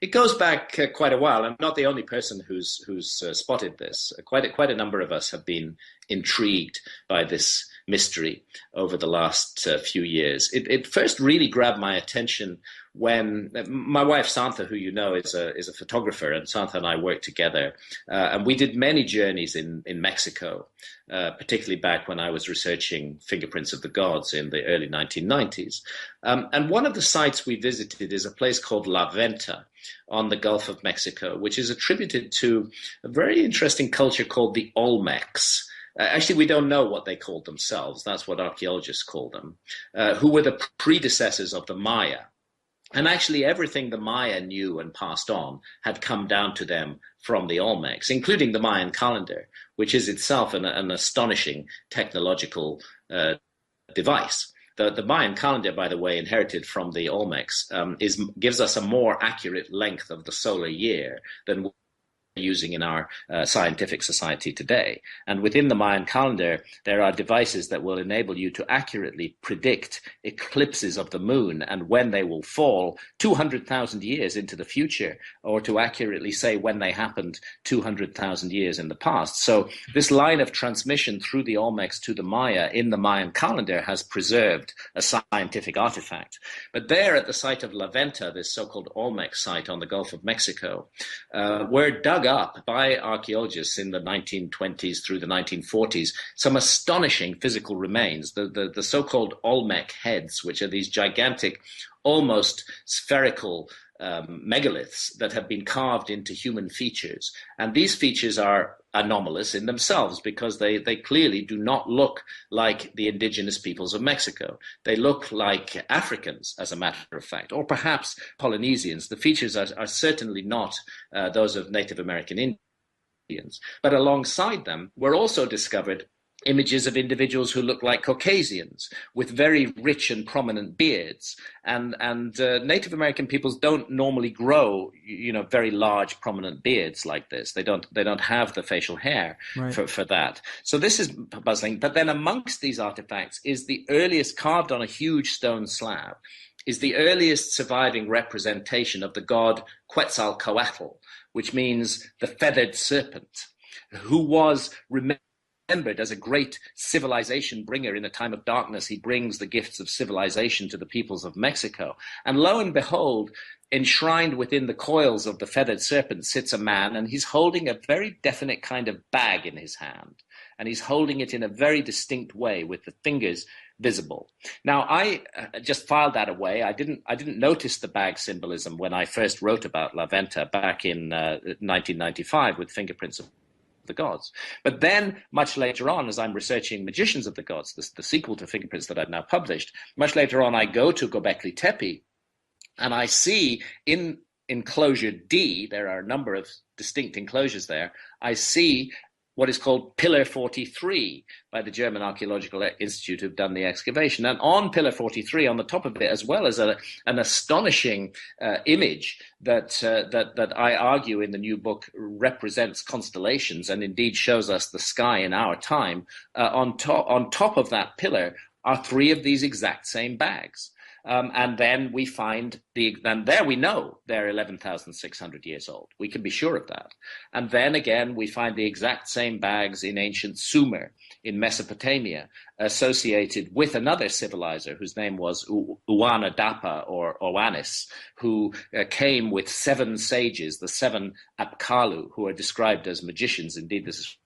It goes back quite a while. I'm not the only person who's spotted this. Quite a number of us have been intrigued by this mystery over the last few years. It first really grabbed my attention when my wife Santha, who you know is a photographer, and Santha and I worked together, and we did many journeys in Mexico, particularly back when I was researching fingerprints of the gods in the early 1990s. And one of the sites we visited is a place called La Venta on the Gulf of Mexico, which is attributed to a very interesting culture called the Olmecs. Actually, we don't know what they called themselves. That's what archaeologists call them, who were the predecessors of the Maya. And actually, everything the Maya knew and passed on had come down to them from the Olmecs, including the Mayan calendar, which is itself an astonishing technological device. The Mayan calendar, by the way, inherited from the Olmecs, gives us a more accurate length of the solar year than we're using in our scientific society today. And within the Mayan calendar, there are devices that will enable you to accurately predict eclipses of the moon and when they will fall 200,000 years into the future, or to accurately say when they happened 200,000 years in the past. So this line of transmission through the Olmecs to the Maya in the Mayan calendar has preserved a scientific artifact. But there at the site of La Venta, this so-called Olmec site on the Gulf of Mexico, were dug up by archaeologists in the 1920s through the 1940s some astonishing physical remains, the so-called Olmec heads, which are these gigantic, almost spherical megaliths that have been carved into human features. And these features are anomalous in themselves because they clearly do not look like the indigenous peoples of Mexico. They look like Africans, as a matter of fact, or perhaps Polynesians. The features are certainly not those of Native American Indians. But alongside them were also discovered images of individuals who look like Caucasians with very rich and prominent beards, and Native American peoples don't normally grow, very large prominent beards like this. They don't have the facial hair for that. So this is puzzling. But then amongst these artifacts is the earliest, carved on a huge stone slab, is the earliest surviving representation of the god Quetzalcoatl, which means the feathered serpent, who was remembered as a great civilization bringer. In a time of darkness, he brings the gifts of civilization to the peoples of Mexico. And lo and behold, enshrined within the coils of the feathered serpent sits a man, and he's holding a very definite kind of bag in his hand. And he's holding it in a very distinct way with the fingers visible. Now, I just filed that away. I didn't notice the bag symbolism when I first wrote about La Venta back in 1995 with Fingerprints of the Gods. But then much later on, as I'm researching Magicians of the Gods, the sequel to Fingerprints that I've now published, much later on I go to Gobekli Tepe and I see in enclosure D, there are a number of distinct enclosures there, I see what is called Pillar 43 by the German Archaeological Institute, who've done the excavation. And on Pillar 43, on the top of it, as well as an astonishing image that I argue in the new book represents constellations and indeed shows us the sky in our time, on top of that pillar are three of these exact same bags. And then we find and there we know they're 11,600 years old. We can be sure of that. And then again, we find the exact same bags in ancient Sumer in Mesopotamia, associated with another civilizer whose name was Uana-Dapa or Oannes, who came with 7 sages, the 7 Apkallu, who are described as magicians. Indeed, this is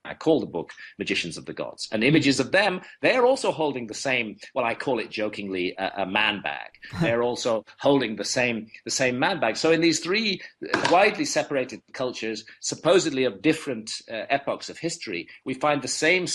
I call the book Magicians of the Gods. And images of them, they're also holding the same, well, I call it jokingly a man bag. They're also holding the same man bag. So in these 3 widely separated cultures, supposedly of different epochs of history, we find the same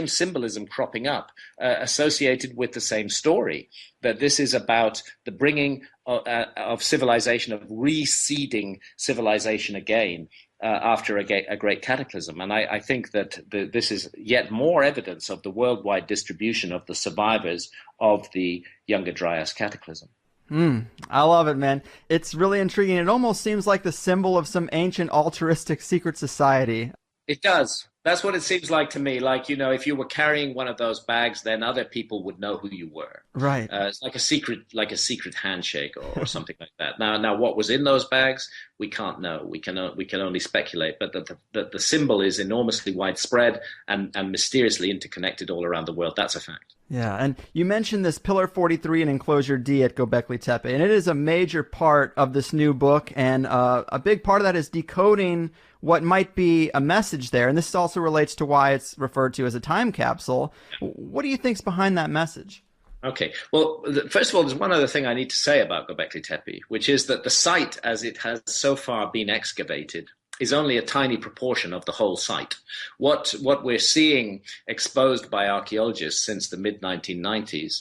symbolism cropping up, associated with the same story, that this is about the bringing of civilization, of reseeding civilization again, after a great cataclysm. And I think that this is yet more evidence of the worldwide distribution of the survivors of the Younger Dryas cataclysm. I love it, man. It's really intriguing. It almost seems like the symbol of some ancient altruistic secret society. It does. That's what it seems like to me. Like, if you were carrying one of those bags, then other people would know who you were. Right. It's like a secret handshake or something like that. Now, what was in those bags, we can't know. We can only speculate. But the symbol is enormously widespread and mysteriously interconnected all around the world. That's a fact. Yeah, and you mentioned this Pillar 43 in Enclosure D at Gobekli Tepe, and it is a major part of this new book, and a big part of that is decoding what might be a message there, and this also relates to why it's referred to as a time capsule. What do you think's behind that message? Okay. Well, first of all, there's one other thing I need to say about Gobekli Tepe, which is that the site, as it has so far been excavated, is only a tiny proportion of the whole site. What we're seeing exposed by archaeologists since the mid-1990s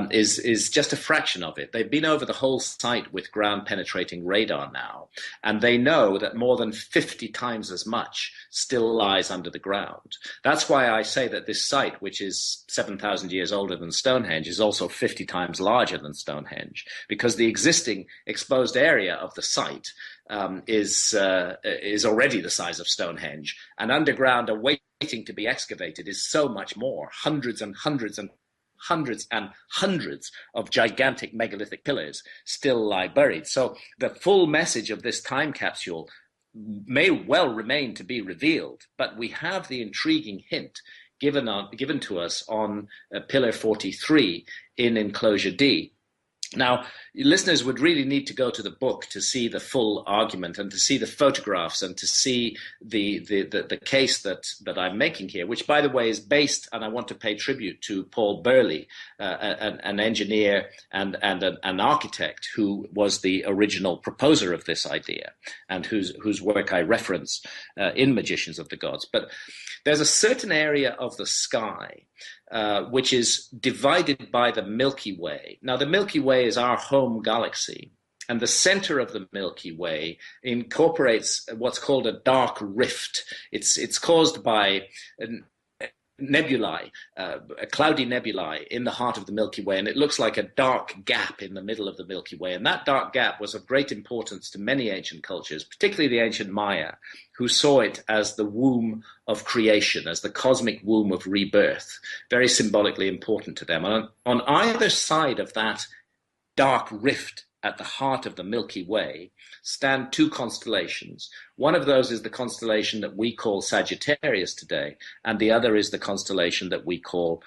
is just a fraction of it. They've been over the whole site with ground-penetrating radar now, and they know that more than 50 times as much still lies under the ground. That's why I say that this site, which is 7,000 years older than Stonehenge, is also 50 times larger than Stonehenge, because the existing exposed area of the site is already the size of Stonehenge, and underground awaiting to be excavated is so much more. Hundreds and hundreds and hundreds and hundreds of gigantic megalithic pillars still lie buried. So the full message of this time capsule may well remain to be revealed, but we have the intriguing hint given to us on Pillar 43 in Enclosure D. Now, listeners would really need to go to the book to see the full argument and to see the photographs and to see the case that I'm making here, which, by the way, is based, and I want to pay tribute to Paul Burley, an engineer and an architect who was the original proposer of this idea and whose work I reference in Magicians of the Gods. But there's a certain area of the sky which is divided by the Milky Way. Now, the Milky Way is our home galaxy, and the center of the Milky Way incorporates what's called a dark rift. It's caused by nebulae, cloudy nebulae in the heart of the Milky Way, and it looks like a dark gap in the middle of the Milky Way. And that dark gap was of great importance to many ancient cultures, particularly the ancient Maya, who saw it as the womb of creation, as the cosmic womb of rebirth, very symbolically important to them. And on either side of that dark rift at the heart of the Milky Way stand 2 constellations. One of those is the constellation that we call Sagittarius today, and the other is the constellation that we call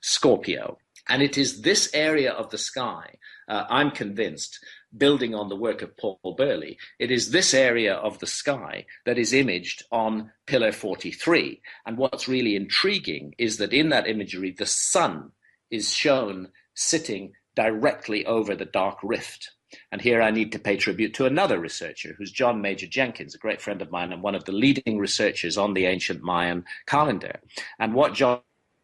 Scorpio. And it is this area of the sky, I'm convinced, building on the work of Paul Burley, it is this area of the sky that is imaged on Pillar 43. And what's really intriguing is that in that imagery, the sun is shown sitting directly over the dark rift. And here I need to pay tribute to another researcher, who's John Major Jenkins, a great friend of mine and one of the leading researchers on the ancient Mayan calendar. And what John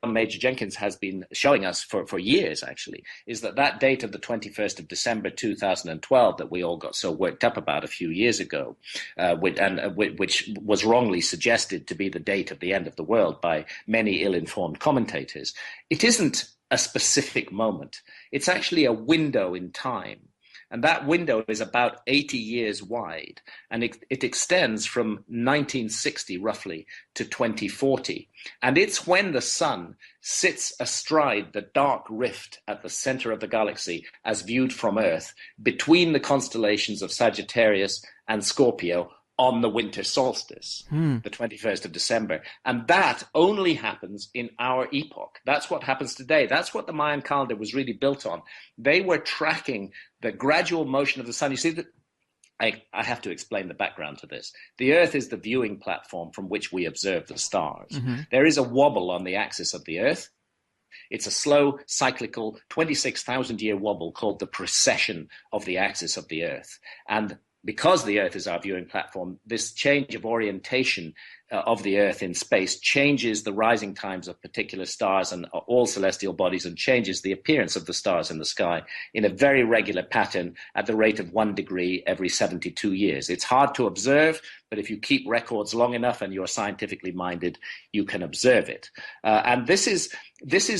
Major Jenkins has been showing us for years, actually, is that date of the 21st of December 2012 that we all got so worked up about a few years ago, which was wrongly suggested to be the date of the end of the world by many ill-informed commentators. It isn't a specific moment. It's actually a window in time. And that window is about 80 years wide, and it extends from 1960 roughly to 2040. And it's when the sun sits astride the dark rift at the center of the galaxy as viewed from Earth between the constellations of Sagittarius and Scorpio on the winter solstice, the 21st of December. And that only happens in our epoch. That's what happens today. That's what the Mayan calendar was really built on. They were tracking the gradual motion of the sun. You see, that I have to explain the background to this. The Earth is the viewing platform from which we observe the stars. Mm-hmm. There is a wobble on the axis of the Earth. It's a slow, cyclical, 26,000-year wobble called the precession of the axis of the Earth. And because the Earth is our viewing platform, this change of orientation of the Earth in space changes the rising times of particular stars and all celestial bodies, and changes the appearance of the stars in the sky in a very regular pattern at the rate of 1 degree every 72 years. It's hard to observe, but if you keep records long enough and you're scientifically minded, you can observe it. And this is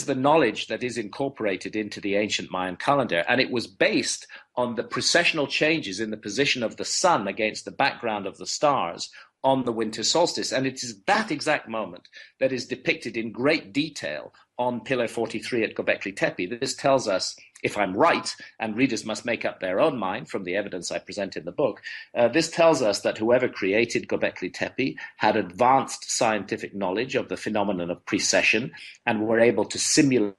the knowledge that is incorporated into the ancient Mayan calendar, and it was based on the precessional changes in the position of the sun against the background of the stars on the winter solstice. And it is that exact moment that is depicted in great detail on Pillar 43 at Gobekli Tepe. This tells us, if I'm right, and readers must make up their own mind from the evidence I present in the book, this tells us that whoever created Gobekli Tepe had advanced scientific knowledge of the phenomenon of precession and were able to simulate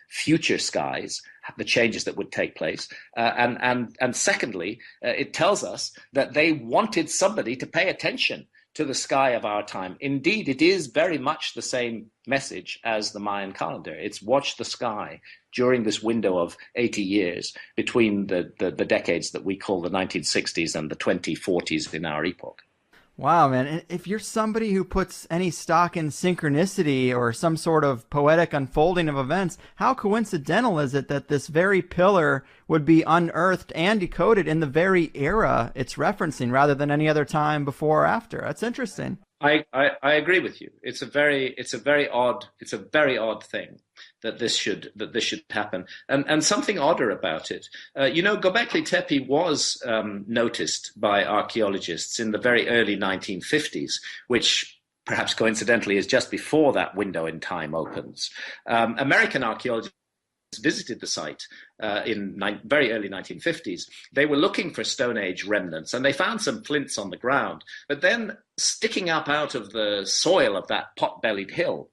future skies, the changes that would take place. And secondly, it tells us that they wanted somebody to pay attention to the sky of our time. Indeed, it is very much the same message as the Mayan calendar. It's watch the sky during this window of 80 years between the decades that we call the 1960s and the 2040s in our epoch. Wow, man. And if you're somebody who puts any stock in synchronicity or some sort of poetic unfolding of events, how coincidental is it that this very pillar would be unearthed and decoded in the very era it's referencing rather than any other time before or after? That's interesting. I agree with you. It's a very odd thing that this should happen, and something odder about it. Gobekli Tepe was noticed by archaeologists in the very early 1950s, which perhaps coincidentally is just before that window in time opens. American archaeologists visited the site in very early 1950s. They were looking for Stone Age remnants, and they found some flints on the ground. But then, sticking up out of the soil of that pot-bellied hill,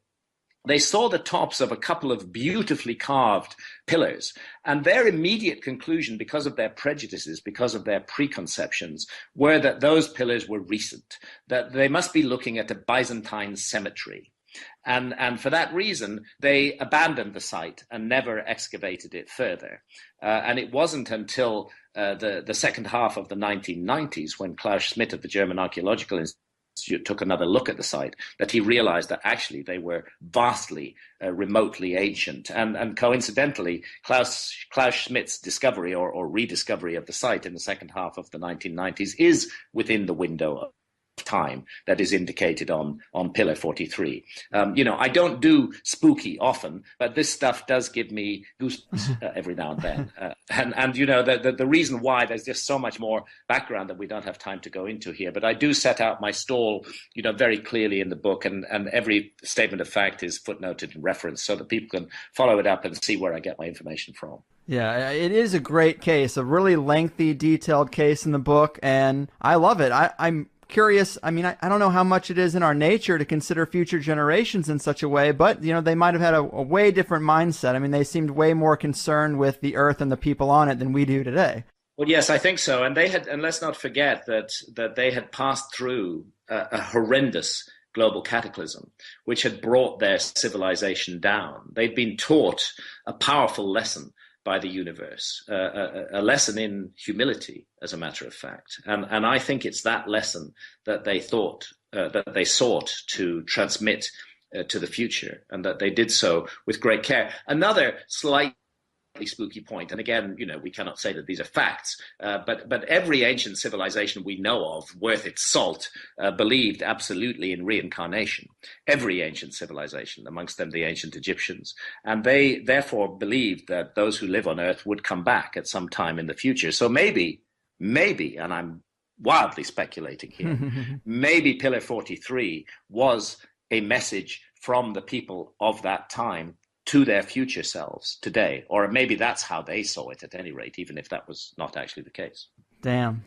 they saw the tops of a couple of beautifully carved pillars. And their immediate conclusion, because of their prejudices, because of their preconceptions, were that those pillars were recent, that they must be looking at a Byzantine cemetery. And for that reason, they abandoned the site and never excavated it further. And it wasn't until the second half of the 1990s, when Klaus Schmidt of the German Archaeological Institute took another look at the site, that he realized that actually they were vastly, remotely ancient. And coincidentally, Klaus Schmidt's discovery or rediscovery of the site in the second half of the 1990s is within the window of time that is indicated on Pillar 43. I don't do spooky often, but this stuff does give me goosebumps every now and then. And the reason why, there's just so much more background that we don't have time to go into here, but I do set out my stall, very clearly in the book, and every statement of fact is footnoted and referenced so that people can follow it up and see where I get my information from. Yeah, it is a great case, a really lengthy, detailed case in the book, and I love it. I'm curious. I mean, I don't know how much it is in our nature to consider future generations in such a way, but, they might have had a way different mindset. I mean, they seemed way more concerned with the Earth and the people on it than we do today. Well, yes, I think so. And let's not forget that they had passed through a horrendous global cataclysm, which had brought their civilization down. They'd been taught a powerful lesson by the universe, a lesson in humility, as a matter of fact. And I think it's that lesson that they sought to transmit to the future, and that they did so with great care. Another slightly spooky point, and again, we cannot say that these are facts, but every ancient civilization we know of worth its salt believed absolutely in reincarnation. Every ancient civilization, amongst them the ancient Egyptians, and they therefore believed that those who live on Earth would come back at some time in the future. So maybe, and I'm wildly speculating here, maybe Pillar 43 was a message from the people of that time to their future selves today, or maybe that's how they saw it at any rate, even if that was not actually the case. Damn.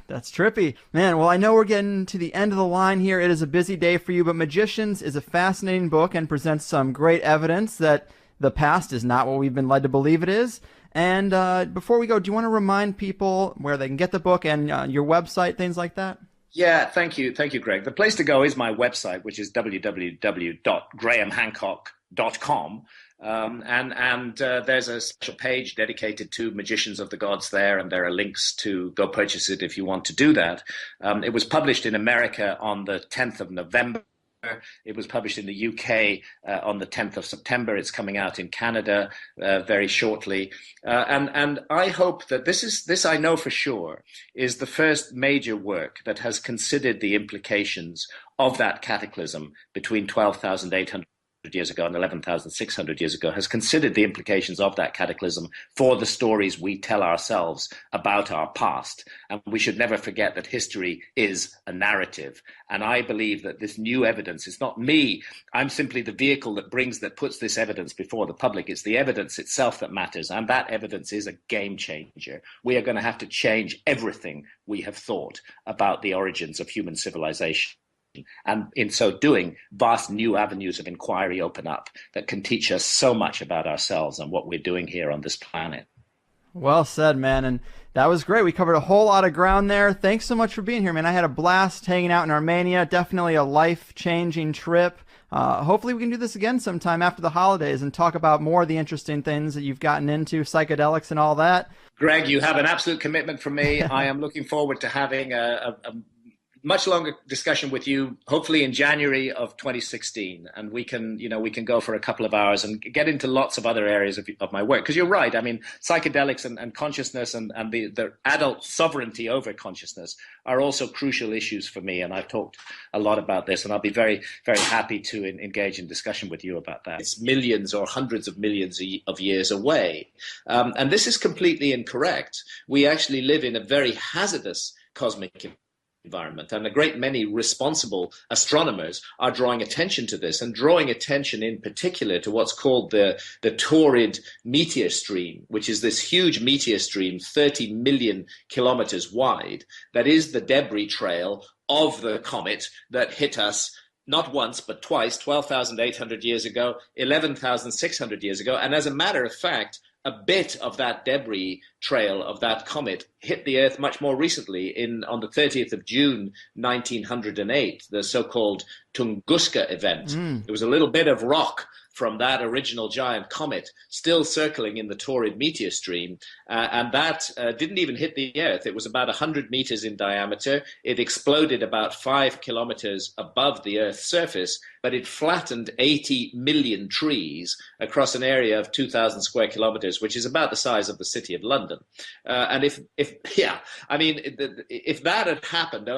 That's trippy. Man, well, I know we're getting to the end of the line here. It is a busy day for you, but Magicians is a fascinating book and presents some great evidence that the past is not what we've been led to believe it is. And before we go, do you want to remind people where they can get the book and your website, things like that? Yeah, thank you, Greg. The place to go is my website, which is www.grahamhancock.com. And there's a special page dedicated to Magicians of the Gods there, and there are links to go purchase it if you want to do that. It was published in America on the 10th of November. It was published in the UK on the 10th of September. It's coming out in Canada very shortly. And I hope that this I know for sure is the first major work that has considered the implications of that cataclysm between 12,800 years ago and 11,600 years ago, has considered the implications of that cataclysm for the stories we tell ourselves about our past. And we should never forget that history is a narrative. And I believe that this new evidence, it's not me, I'm simply the vehicle that puts this evidence before the public. It's the evidence itself that matters. And that evidence is a game changer. We are going to have to change everything we have thought about the origins of human civilization. And in so doing, vast new avenues of inquiry open up that can teach us so much about ourselves and what we're doing here on this planet. Well said, man. And that was great. We covered a whole lot of ground there. Thanks so much for being here, man. I had a blast hanging out in Armenia. Definitely a life-changing trip. Hopefully we can do this again sometime after the holidays and talk about more of the interesting things that you've gotten into, psychedelics and all that. Greg, you have an absolute commitment from me. I am looking forward to having a much longer discussion with you, hopefully in January of 2016, and we can go for a couple of hours and get into lots of other areas of my work. Because you're right, I mean, psychedelics and consciousness and the adult sovereignty over consciousness are also crucial issues for me, and I've talked a lot about this, and I'll be very, very happy to engage in discussion with you about that. It's millions or hundreds of millions of years away, and this is completely incorrect. We actually live in a very hazardous cosmic environment, and a great many responsible astronomers are drawing attention to this, and drawing attention in particular to what's called the Taurid meteor stream, which is this huge meteor stream 30 million kilometers wide that is the debris trail of the comet that hit us not once but twice, 12,800 years ago, 11,600 years ago. And as a matter of fact, a bit of that debris trail of that comet hit the Earth much more recently on the 30th of June, 1908, the so-called Tunguska event. There was a little bit of rock from that original giant comet still circling in the Taurid meteor stream, and that didn't even hit the Earth. It was about 100 meters in diameter. It exploded about 5 kilometers above the Earth's surface, but it flattened 80 million trees across an area of 2,000 square kilometers, which is about the size of the city of London. And if that had happened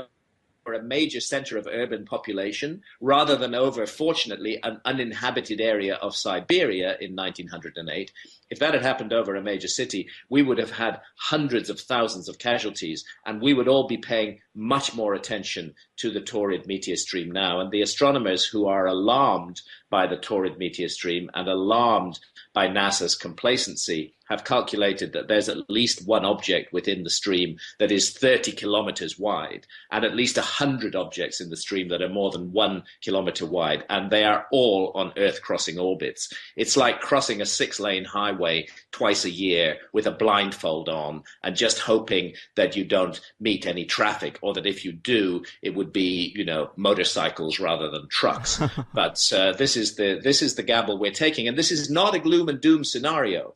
or a major center of urban population, rather than over, fortunately, an uninhabited area of Siberia in 1908, if that had happened over a major city, we would have had hundreds of thousands of casualties, and we would all be paying much more attention to the Taurid meteor stream now. And the astronomers who are alarmed by the Taurid meteor stream and alarmed by NASA's complacency have calculated that there's at least one object within the stream that is 30 kilometers wide, and at least 100 objects in the stream that are more than 1 kilometer wide, and they are all on Earth-crossing orbits. It's like crossing a 6-lane highway twice a year with a blindfold on and just hoping that you don't meet any traffic, or that if you do, it would be, motorcycles rather than trucks. But this is the gamble we're taking, and this is not a gloom and doom scenario.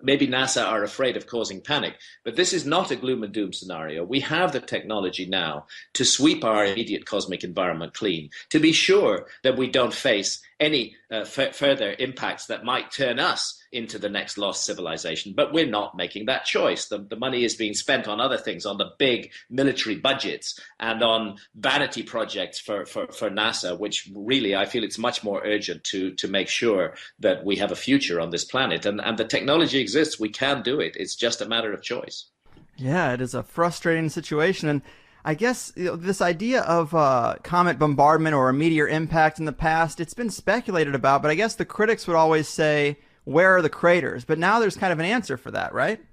Maybe NASA are afraid of causing panic, but this is not a gloom and doom scenario. We have the technology now to sweep our immediate cosmic environment clean, to be sure that we don't face any further impacts that might turn us into the next lost civilization. But we're not making that choice. The money is being spent on other things, on the big military budgets and on vanity projects for NASA, which really I feel it's much more urgent to make sure that we have a future on this planet. And the technology exists. We can do it. It's just a matter of choice. Yeah, it is a frustrating situation. And I guess this idea of comet bombardment or a meteor impact in the past, it's been speculated about, but I guess the critics would always say, where are the craters? But now there's kind of an answer for that, right?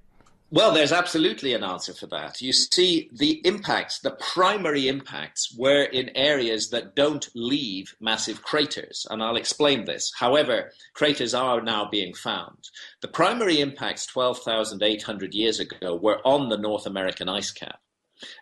Well, there's absolutely an answer for that. You see, the impacts, the primary impacts, were in areas that don't leave massive craters, and I'll explain this. However, craters are now being found. The primary impacts 12,800 years ago were on the North American ice cap.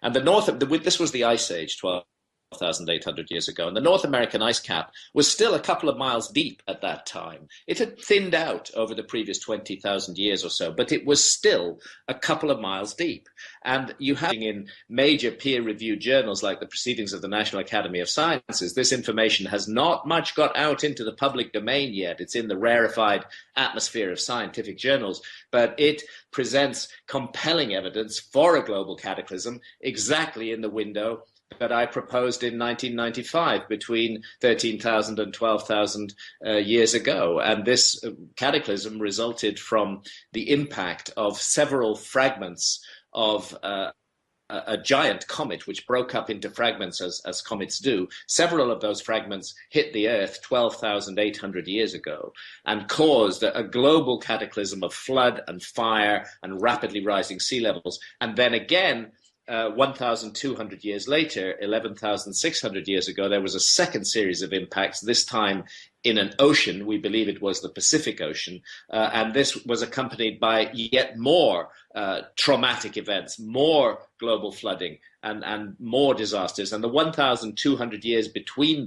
And this was the Ice Age, 12,800 years ago, and the North American ice cap was still a couple of miles deep at that time. It had thinned out over the previous 20,000 years or so, but it was still a couple of miles deep. And you have in major peer-reviewed journals like the Proceedings of the National Academy of Sciences, this information has not much got out into the public domain yet. It's in the rarefied atmosphere of scientific journals, but it presents compelling evidence for a global cataclysm exactly in the window that I proposed in 1995 between 13,000 and 12,000 years ago. And this cataclysm resulted from the impact of several fragments of a giant comet, which broke up into fragments as comets do. Several of those fragments hit the Earth 12,800 years ago and caused a global cataclysm of flood and fire and rapidly rising sea levels. And then again, 1,200 years later, 11,600 years ago, there was a second series of impacts, this time in an ocean. We believe it was the Pacific Ocean. And this was accompanied by yet more traumatic events, more global flooding and more disasters. And the 1,200 years between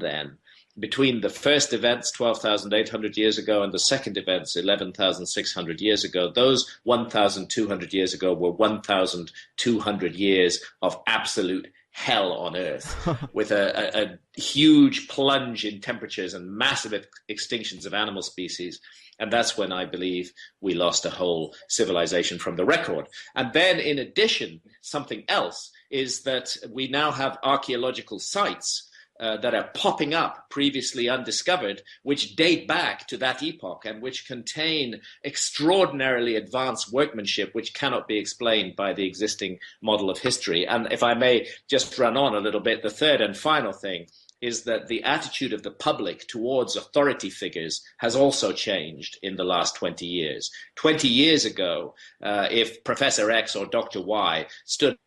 the first events 12,800 years ago and the second events 11,600 years ago, those 1,200 years ago were 1,200 years of absolute hell on Earth, with a huge plunge in temperatures and massive extinctions of animal species. And that's when I believe we lost a whole civilization from the record. And then in addition, something else is that we now have archaeological sites that are popping up, previously undiscovered, which date back to that epoch and which contain extraordinarily advanced workmanship which cannot be explained by the existing model of history. And if I may just run on a little bit, the third and final thing is that the attitude of the public towards authority figures has also changed in the last 20 years. 20 years ago, if Professor X or Dr. Y stood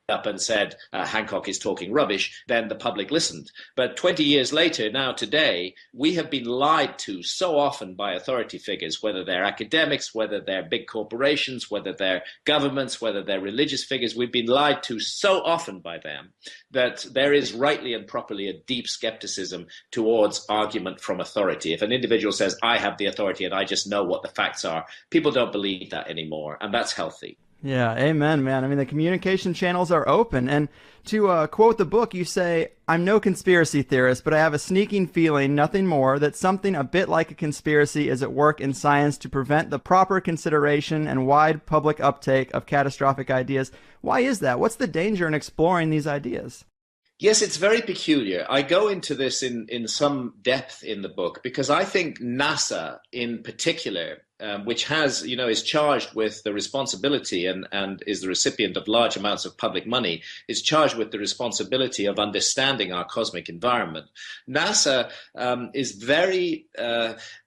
up and said Hancock is talking rubbish, then the public listened. But 20 years later, now today, we have been lied to so often by authority figures, whether they're academics, whether they're big corporations, whether they're governments, whether they're religious figures. We've been lied to so often by them that there is rightly and properly a deep skepticism towards argument from authority. If an individual says, I have the authority and I just know what the facts are, people don't believe that anymore, and that's healthy. Yeah, amen, man. I mean, the communication channels are open. And to quote the book, you say, I'm no conspiracy theorist, but I have a sneaking feeling, nothing more, that something a bit like a conspiracy is at work in science to prevent the proper consideration and wide public uptake of catastrophic ideas. Why is that? What's the danger in exploring these ideas? Yes, it's very peculiar. I go into this in some depth in the book because I think NASA in particular, which has, is charged with the responsibility and is the recipient of large amounts of public money, is charged with the responsibility of understanding our cosmic environment. NASA is very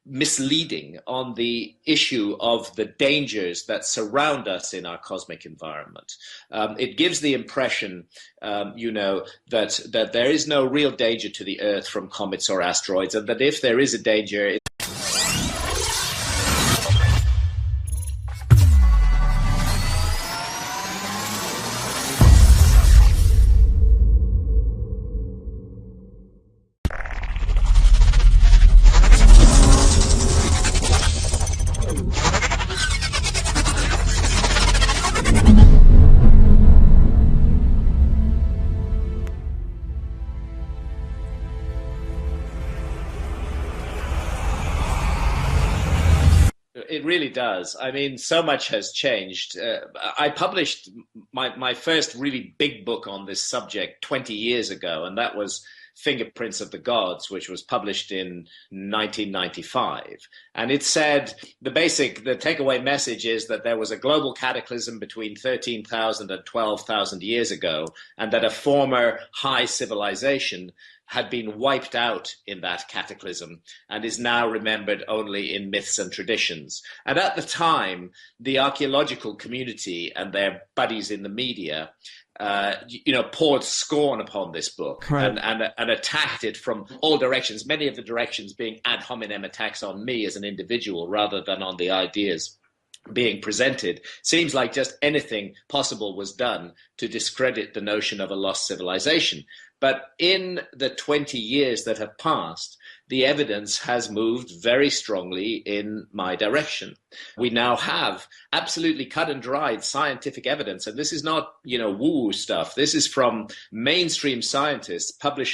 misleading on the issue of the dangers that surround us in our cosmic environment. It gives the impression, that there is no real danger to the Earth from comets or asteroids, and that if there is a danger, it really does. I mean, so much has changed. I published my first really big book on this subject 20 years ago, and that was Fingerprints of the Gods, which was published in 1995. And it said the takeaway message is that there was a global cataclysm between 13,000 and 12,000 years ago, and that a former high civilization had been wiped out in that cataclysm and is now remembered only in myths and traditions. And at the time, the archaeological community and their buddies in the media poured scorn upon this book, right, and attacked it from all directions, many of the directions being ad hominem attacks on me as an individual rather than on the ideas being presented. Seems like just anything possible was done to discredit the notion of a lost civilization. But in the 20 years that have passed, the evidence has moved very strongly in my direction. We now have absolutely cut and dried scientific evidence, and this is not, woo-woo stuff. This is from mainstream scientists publishing